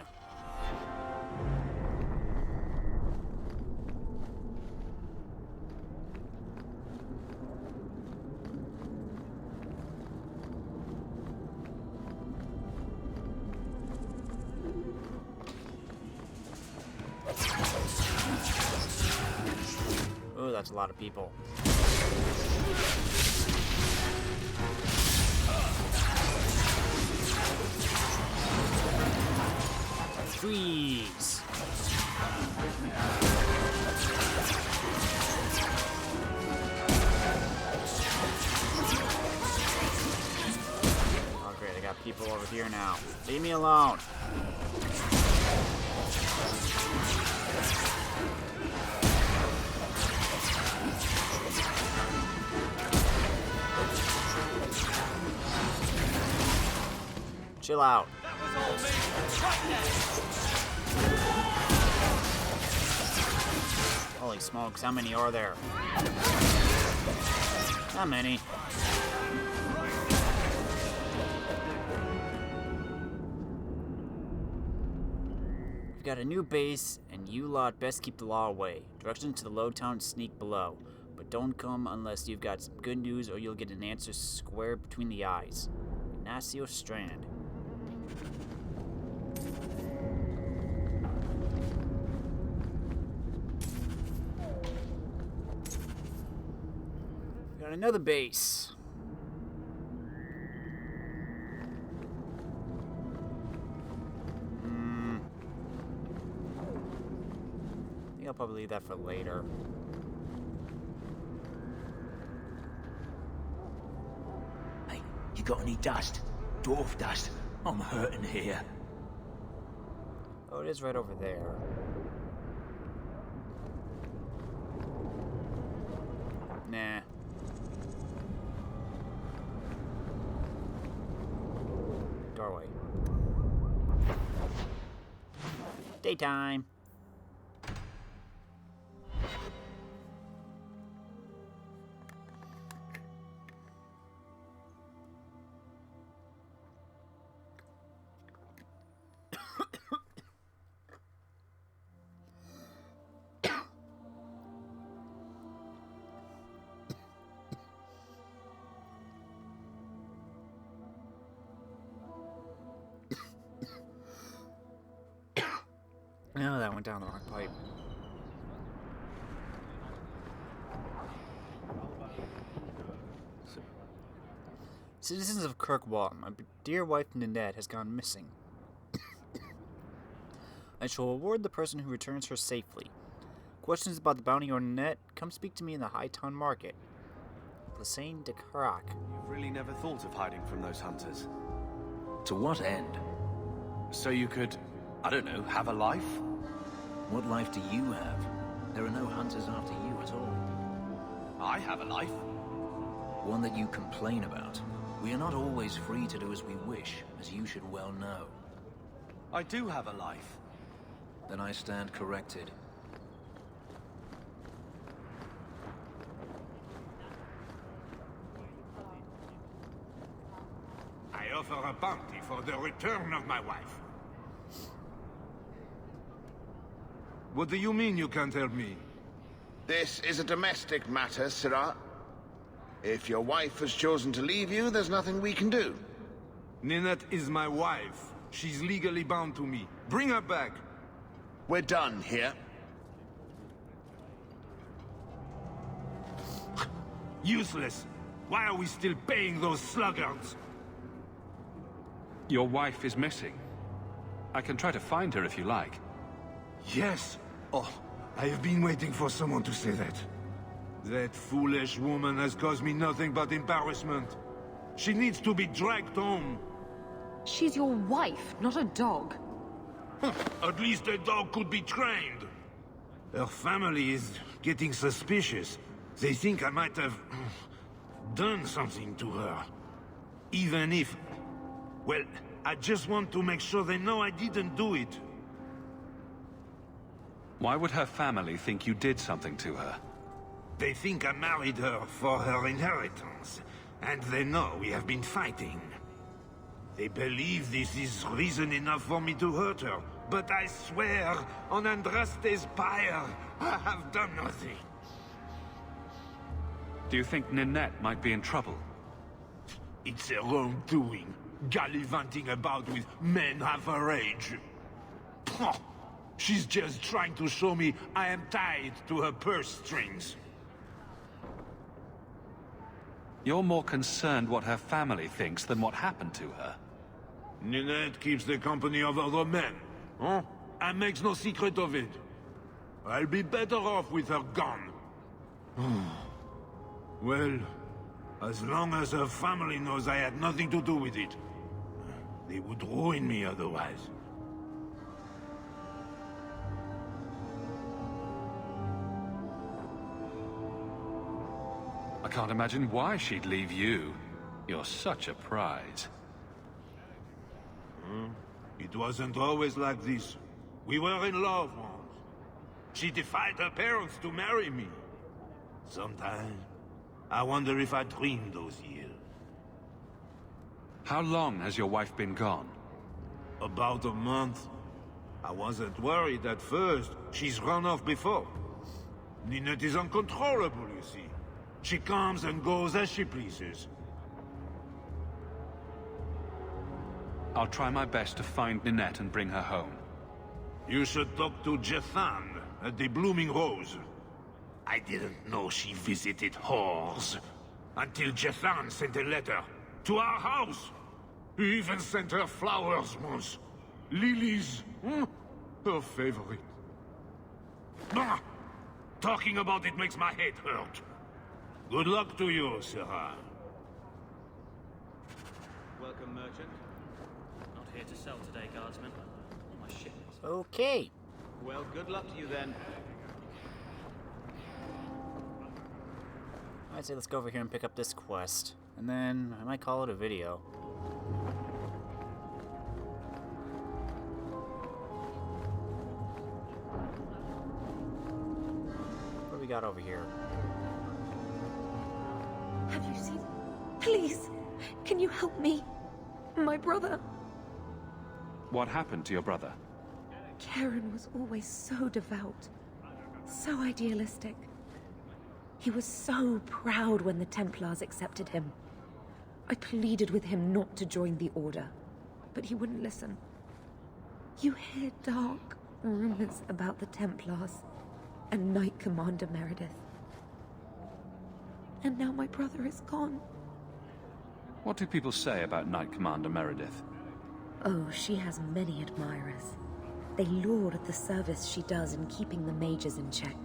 Oh, that's a lot of people. Freeze! Oh great, I got people over here now. Leave me alone. Chill out. Holy smokes, how many are there? Not many. We've got a new base, and you lot best keep the law away. Directions to the low town sneak below. But don't come unless you've got some good news, or you'll get an answer square between the eyes. Ignacio Strand. Got another base. I think I'll probably leave that for later. Hey, you got any dust? Dwarf dust? I'm hurting here. Oh, it is right over there. Nah. Doorway. Daytime. No, that went down the wrong pipe. Citizens of Kirkwall, my dear wife Ninette has gone missing. I shall reward the person who returns her safely. Questions about the bounty or Ninette, come speak to me in the Hightown Market. Plassane de Carac. You've really never thought of hiding from those hunters? To what end? So you could, I don't know, have a life? What life do you have? There are no hunters after you at all. I have a life. One that you complain about. We are not always free to do as we wish, as you should well know. I do have a life. Then I stand corrected. I offer a bounty for the return of my wife. What do you mean you can't help me? This is a domestic matter, Sirrah. If your wife has chosen to leave you, there's nothing we can do. Ninette is my wife. She's legally bound to me. Bring her back. We're done here. Useless. Why are we still paying those sluggards? Your wife is missing. I can try to find her if you like. Yes. Oh, I have been waiting for someone to say that. That foolish woman has caused me nothing but embarrassment. She needs to be dragged home. She's your wife, not a dog. At least a dog could be trained. Her family is getting suspicious. They think I might have done something to her. Even if... Well, I just want to make sure they know I didn't do it. Why would her family think you did something to her? They think I married her for her inheritance, and they know we have been fighting. They believe this is reason enough for me to hurt her, but I swear, on Andraste's pyre, I have done nothing. Do you think Ninette might be in trouble? It's her own doing, gallivanting about with men half her age. Pah! She's just trying to show me I am tied to her purse strings. You're more concerned what her family thinks than what happened to her. Ninette keeps the company of other men, huh? And makes no secret of it. I'll be better off with her gone. Well, as long as her family knows I had nothing to do with it, they would ruin me otherwise. I can't imagine why she'd leave you. You're such a prize. It wasn't always like this. We were in love once. She defied her parents to marry me. Sometimes, I wonder if I dreamed those years. How long has your wife been gone? About a month. I wasn't worried at first. She's run off before. Ninette is uncontrollable, you see. She comes and goes as she pleases. I'll try my best to find Ninette and bring her home. You should talk to Jethan at the Blooming Rose. I didn't know she visited whores. Until Jethan sent a letter to our house. He even sent her flowers once. Lilies. Her favorite. Talking about it makes my head hurt. Good luck to you, Sirrah. Welcome, merchant. Not here to sell today, guardsman. My ship is... Okay. Well, good luck to you then. I'd say let's go over here and pick up this quest. And then I might call it a video. What do we got over here? Have you seen... Please, can you help me? My brother. What happened to your brother? Karen was always so devout, so idealistic. He was so proud when the Templars accepted him. I pleaded with him not to join the Order, but he wouldn't listen. You hear dark, rumors about the Templars and Knight Commander Meredith. And now my brother is gone. What do people say about Knight Commander Meredith? Oh, she has many admirers. They laud the service she does in keeping the mages in check.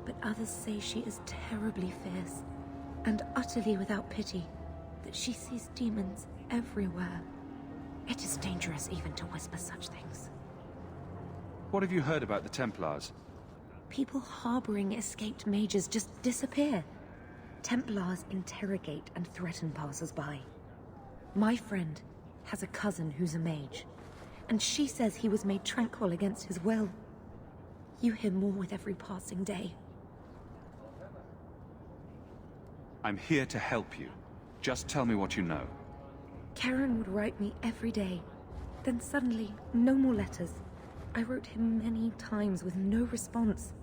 But others say she is terribly fierce and utterly without pity, that she sees demons everywhere. It is dangerous even to whisper such things. What have you heard about the Templars? People harboring escaped mages just disappear. Templars interrogate and threaten passers-by. My friend has a cousin who's a mage, and she says he was made tranquil against his will. You hear more with every passing day. I'm here to help you. Just tell me what you know. Karen would write me every day. Then suddenly, no more letters. I wrote him many times with no response.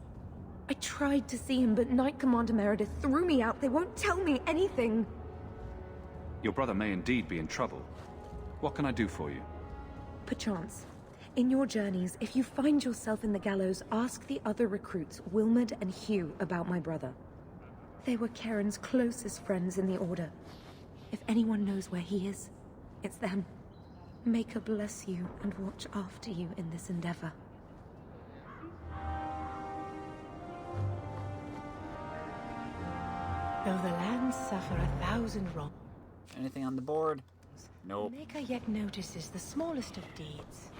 I tried to see him, but Knight Commander Meredith threw me out. They won't tell me anything. Your brother may indeed be in trouble. What can I do for you? Perchance. In your journeys, if you find yourself in the gallows, ask the other recruits, Wilmerd and Hugh, about my brother. They were Karen's closest friends in the Order. If anyone knows where he is, it's them. May God bless you and watch after you in this endeavor. Though the lands suffer 1,000 wrongs. Anything on the board? Nope. Maker yet notices the smallest of deeds.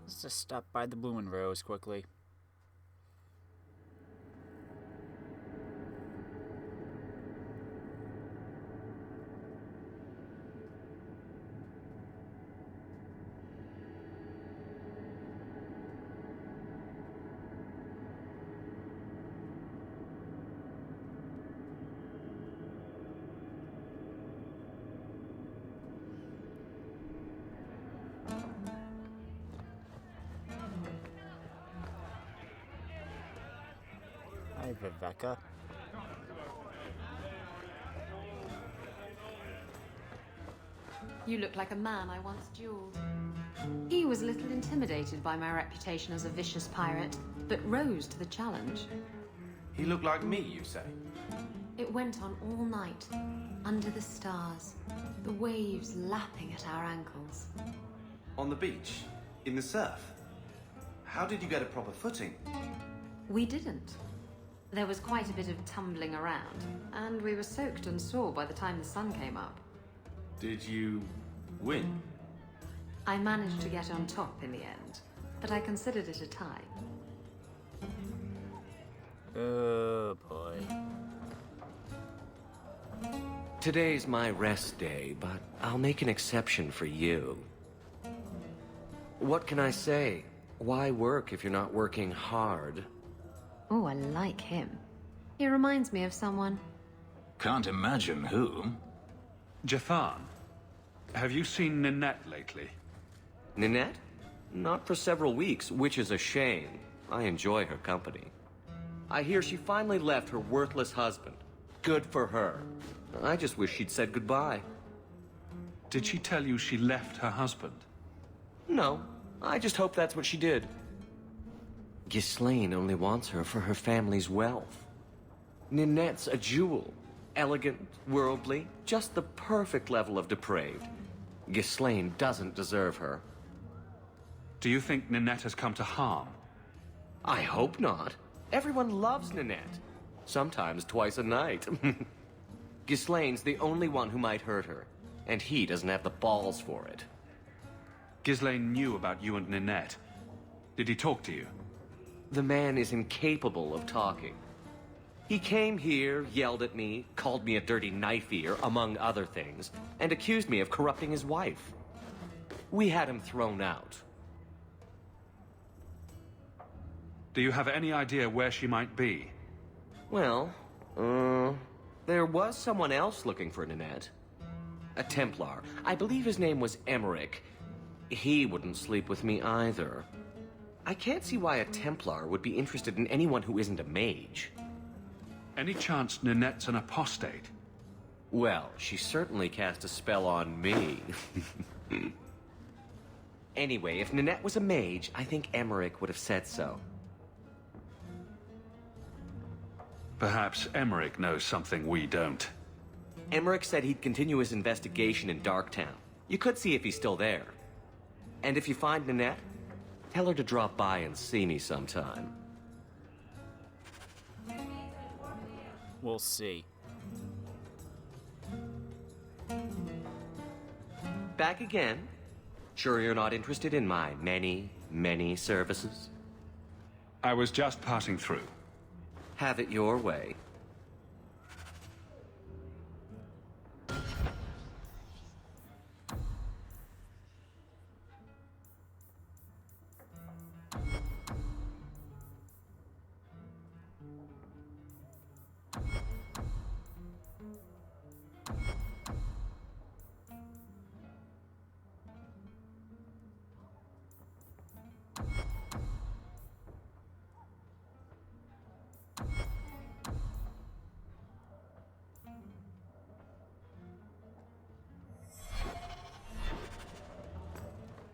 Let's just stop by the Blue and Rose quickly. Hi, Viveka. You look like a man I once dueled. He was a little intimidated by my reputation as a vicious pirate, but rose to the challenge. He looked like me, you say? It went on all night, under the stars, the waves lapping at our ankles. On the beach? In the surf? How did you get a proper footing? We didn't. There was quite a bit of tumbling around, and we were soaked and sore by the time the sun came up. Did you win? I managed to get on top in the end, but I considered it a tie. Oh boy. Today's my rest day, but I'll make an exception for you. What can I say? Why work if you're not working hard? Oh, I like him. He reminds me of someone. Can't imagine who. Jathan, have you seen Ninette lately? Ninette? Not for several weeks, which is a shame. I enjoy her company. I hear she finally left her worthless husband. Good for her. I just wish she'd said goodbye. Did she tell you she left her husband? No, I just hope that's what she did. Ghislaine only wants her for her family's wealth. Ninette's a jewel. Elegant, worldly, just the perfect level of depraved. Ghislaine doesn't deserve her. Do you think Ninette has come to harm? I hope not. Everyone loves Ninette. Sometimes twice a night. Ghislaine's the only one who might hurt her, and he doesn't have the balls for it. Ghislaine knew about you and Ninette. Did he talk to you? The man is incapable of talking. He came here, yelled at me, called me a dirty knife-ear, among other things, and accused me of corrupting his wife. We had him thrown out. Do you have any idea where she might be? Well, there was someone else looking for Ninette. a Templar. I believe his name was Emmerich. He wouldn't sleep with me either. I can't see why a Templar would be interested in anyone who isn't a mage. Any chance Ninette's an apostate? Well, she certainly cast a spell on me. Anyway, if Ninette was a mage, I think Emmerich would have said so. Perhaps Emmerich knows something we don't. Emmerich said he'd continue his investigation in Darktown. You could see if he's still there. And if you find Ninette, tell her to drop by and see me sometime. We'll see. Back again? Sure you're not interested in my many, many services? I was just passing through. Have it your way.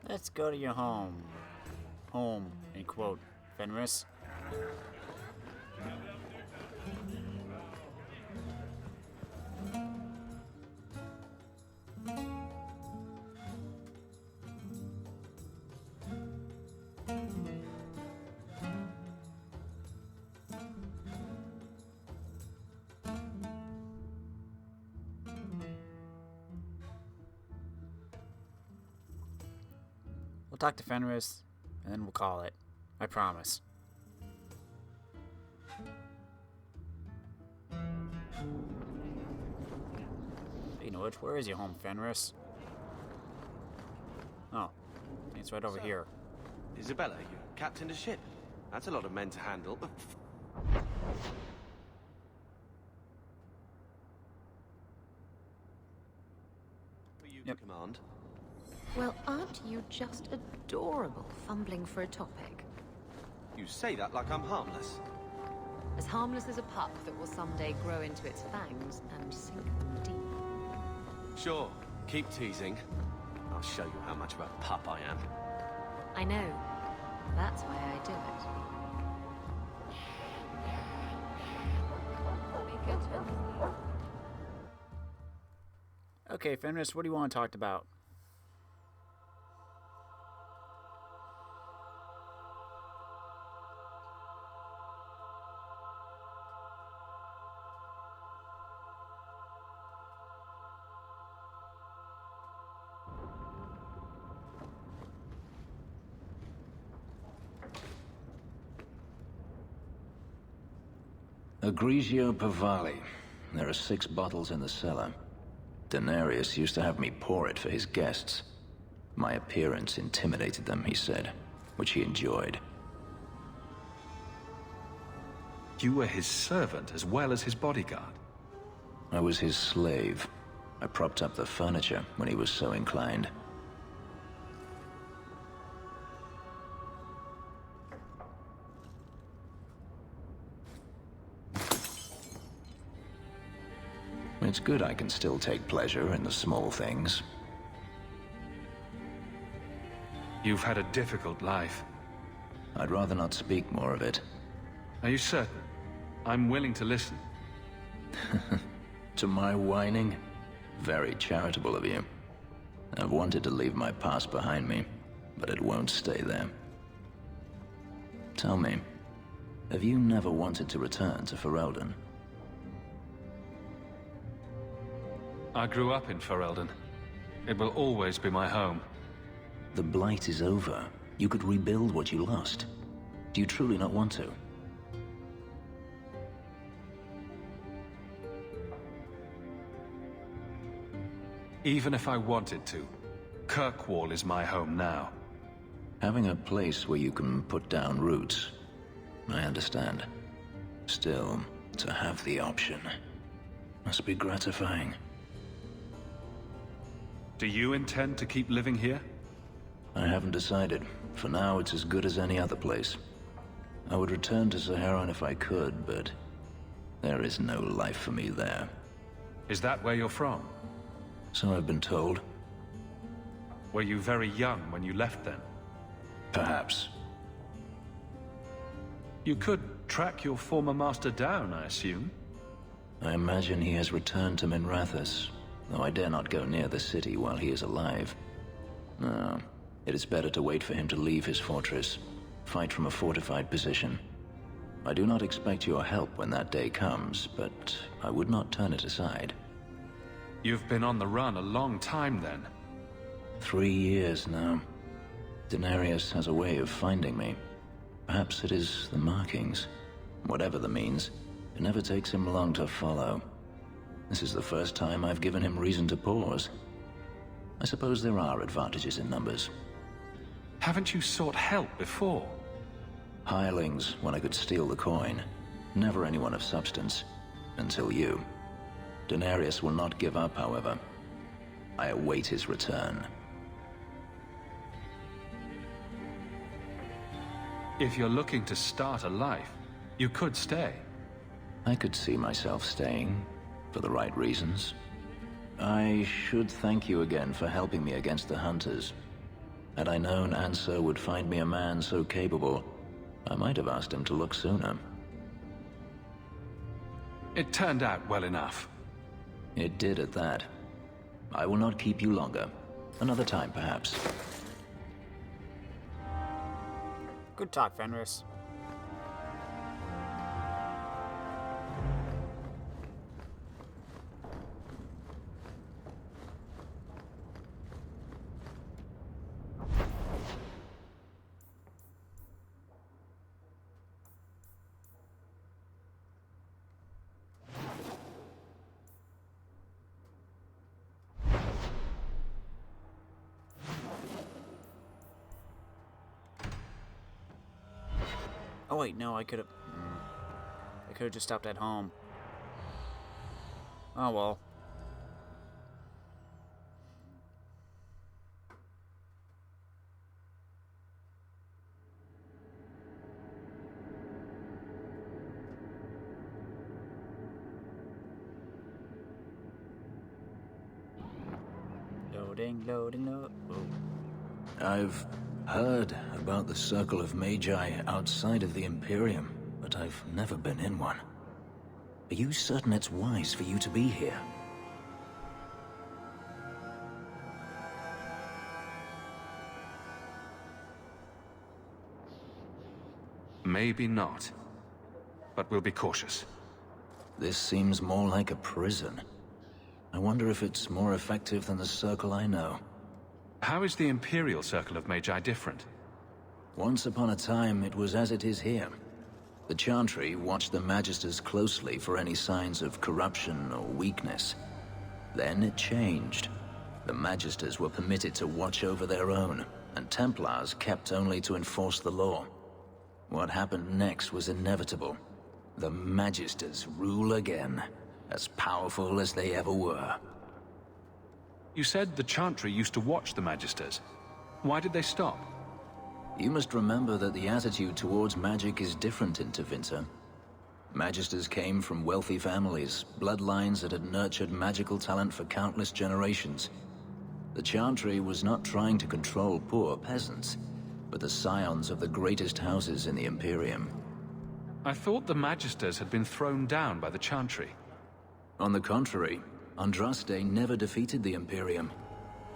Let's go to your home. Home, in quote, Fenris. We'll talk to Fenris, and then we'll call it. I promise. You know which? Where is your home, Fenris? Oh, it's right over here. Isabella, you captained a ship. That's a lot of men to handle. For you to command. Well, aren't you just adorable, fumbling for a topic? You say that like I'm harmless. As harmless as a pup that will someday grow into its fangs and sink them deep. Sure, keep teasing. I'll show you how much of a pup I am. I know. That's why I do it. Okay, Fenris, what do you want to talk about? Grigio Pavali. There are 6 bottles in the cellar. Denarius used to have me pour it for his guests. My appearance intimidated them, he said, which he enjoyed. You were his servant as well as his bodyguard. I was his slave. I propped up the furniture when he was so inclined. It's good I can still take pleasure in the small things. You've had a difficult life. I'd rather not speak more of it. Are you certain? I'm willing to listen. To my whining? Very charitable of you. I've wanted to leave my past behind me, but it won't stay there. Tell me, have you never wanted to return to Ferelden? I grew up in Ferelden. It will always be my home. The Blight is over. You could rebuild what you lost. Do you truly not want to? Even if I wanted to, Kirkwall is my home now. Having a place where you can put down roots, I understand. Still, to have the option must be gratifying. Do you intend to keep living here? I haven't decided. For now, it's as good as any other place. I would return to Saharan if I could, but there is no life for me there. Is that where you're from? So I've been told. Were you very young when you left then? Perhaps. You could track your former master down, I assume? I imagine he has returned to Minrathous, though I dare not go near the city while he is alive. No, it is better to wait for him to leave his fortress, fight from a fortified position. I do not expect your help when that day comes, but I would not turn it aside. You've been on the run a long time then. 3 years now. Denarius has a way of finding me. Perhaps it is the markings. Whatever the means, it never takes him long to follow. This is the first time I've given him reason to pause. I suppose there are advantages in numbers. Haven't you sought help before? Hirelings, when I could steal the coin. Never anyone of substance. Until you. Denarius will not give up, however. I await his return. If you're looking to start a life, you could stay. I could see myself staying, for the right reasons. I should thank you again for helping me against the Hunters. Had I known Ansar would find me a man so capable, I might have asked him to look sooner. It turned out well enough. It did at that. I will not keep you longer. Another time, perhaps. Good talk, Fenris. Oh wait, no, I could have just stopped at home. Oh well. Loading. I've heard about the Circle of Magi outside of the Imperium, but I've never been in one. Are you certain it's wise for you to be here? Maybe not. But we'll be cautious. This seems more like a prison. I wonder if it's more effective than the Circle I know. How is the Imperial Circle of Magi different? Once upon a time, it was as it is here. The Chantry watched the Magisters closely for any signs of corruption or weakness. Then it changed. The Magisters were permitted to watch over their own, and Templars kept only to enforce the law. What happened next was inevitable. The Magisters rule again, as powerful as they ever were. You said the Chantry used to watch the Magisters. Why did they stop? You must remember that the attitude towards magic is different in Tevinter. Magisters came from wealthy families, bloodlines that had nurtured magical talent for countless generations. The Chantry was not trying to control poor peasants, but the scions of the greatest houses in the Imperium. I thought the Magisters had been thrown down by the Chantry. On the contrary, Andraste never defeated the Imperium.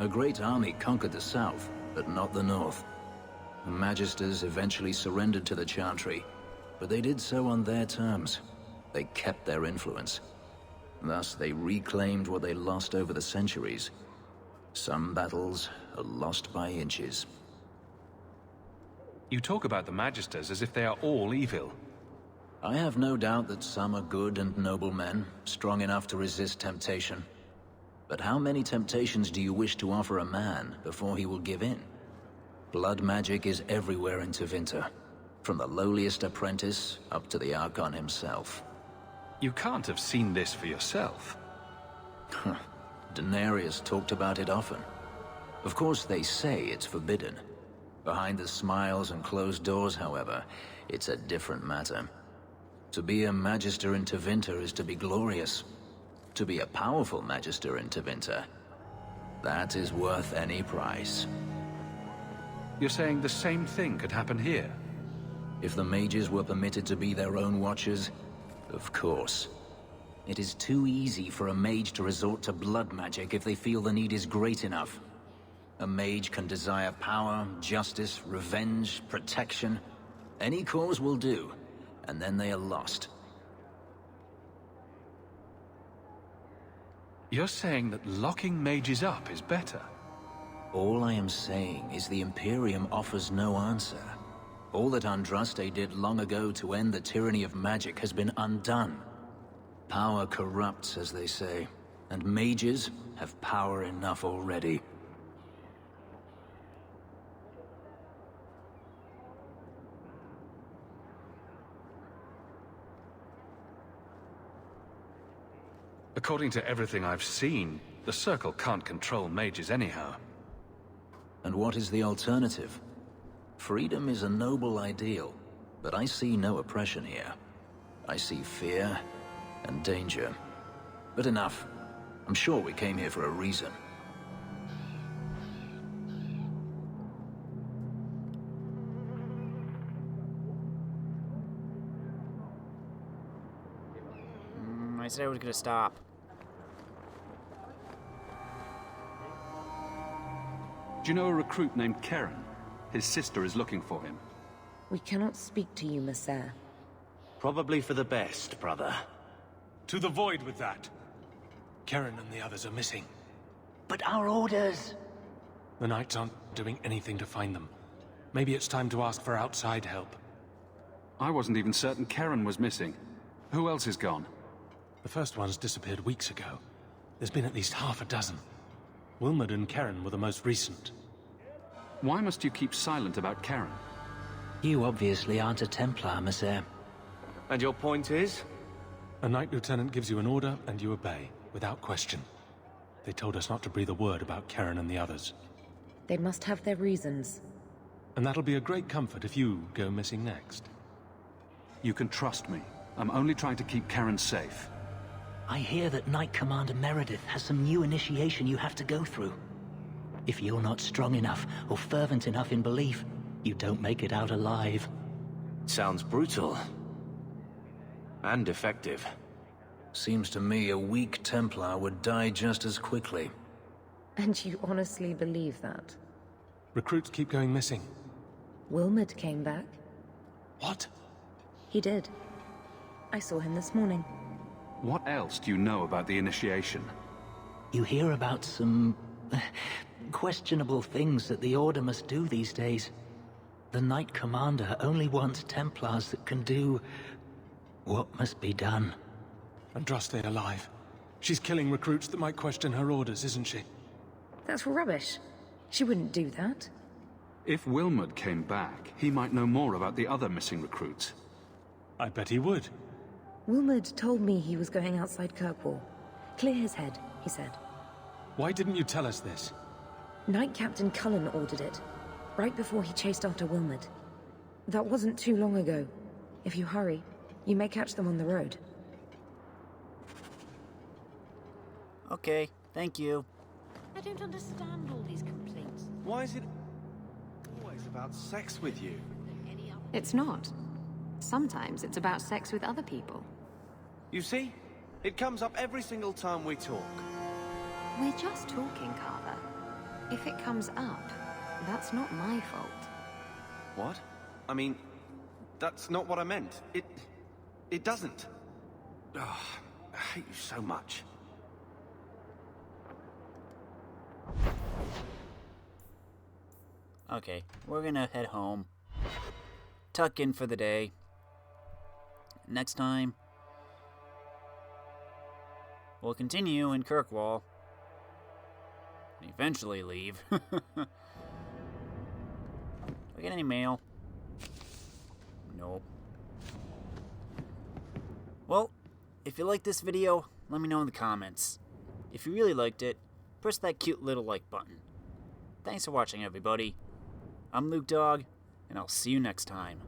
A great army conquered the south, but not the north. The Magisters eventually surrendered to the Chantry, but they did so on their terms. They kept their influence. Thus, they reclaimed what they lost over the centuries. Some battles are lost by inches. You talk about the Magisters as if they are all evil. I have no doubt that some are good and noble men, strong enough to resist temptation. But how many temptations do you wish to offer a man before he will give in? Blood magic is everywhere in Tevinter, from the lowliest apprentice up to the Archon himself. You can't have seen this for yourself. Daenerys talked about it often. Of course, they say it's forbidden. Behind the smiles and closed doors, however, it's a different matter. To be a Magister in Tevinter is to be glorious. To be a powerful Magister in Tevinter, that is worth any price. You're saying the same thing could happen here? If the mages were permitted to be their own watchers, of course. It is too easy for a mage to resort to blood magic if they feel the need is great enough. A mage can desire power, justice, revenge, protection. Any cause will do, and then they are lost. You're saying that locking mages up is better? All I am saying is the Imperium offers no answer. All that Andraste did long ago to end the tyranny of magic has been undone. Power corrupts, as they say, and mages have power enough already. According to everything I've seen, the Circle can't control mages anyhow. And what is the alternative? Freedom is a noble ideal, but I see no oppression here. I see fear and danger. But enough. I'm sure we came here for a reason. I said I was gonna stop. Do you know a recruit named Karen? His sister is looking for him. We cannot speak to you, Messer. Probably for the best, brother. To the void with that. Karen and the others are missing. But our orders... The Knights aren't doing anything to find them. Maybe it's time to ask for outside help. I wasn't even certain Karen was missing. Who else is gone? The first ones disappeared weeks ago. There's been at least half a dozen. Wilmot and Karen were the most recent. Why must you keep silent about Karen? You obviously aren't a Templar, Messer. And your point is? A Knight Lieutenant gives you an order and you obey, without question. They told us not to breathe a word about Karen and the others. They must have their reasons. And that'll be a great comfort if you go missing next. You can trust me. I'm only trying to keep Karen safe. I hear that Knight Commander Meredith has some new initiation you have to go through. If you're not strong enough or fervent enough in belief, you don't make it out alive. Sounds brutal. And effective. Seems to me a weak Templar would die just as quickly. And you honestly believe that? Recruits keep going missing. Wilmot came back. What? He did. I saw him this morning. What else do you know about the initiation? You hear about some... questionable things that the Order must do these days. The Knight Commander only wants Templars that can do... what must be done. Andraste alive. She's killing recruits that might question her orders, isn't she? That's rubbish. She wouldn't do that. If Wilmot came back, he might know more about the other missing recruits. I bet he would. Wilmot told me he was going outside Kirkwall. Clear his head, he said. Why didn't you tell us this? Knight Captain Cullen ordered it, right before he chased after Wilmot. That wasn't too long ago. If you hurry, you may catch them on the road. Okay, thank you. I don't understand all these complaints. Why is it always about sex with you? It's not. Sometimes it's about sex with other people. You see? It comes up every single time we talk. We're just talking, Carver. If it comes up, that's not my fault. What? I mean, that's not what I meant. It doesn't. Ugh, I hate you so much. Okay, we're gonna head home. Tuck in for the day. Next time, we'll continue in Kirkwall. And eventually leave. Do I get any mail? Nope. Well, if you like this video, let me know in the comments. If you really liked it, press that cute little like button. Thanks for watching, everybody. I'm Luke Dog, and I'll see you next time.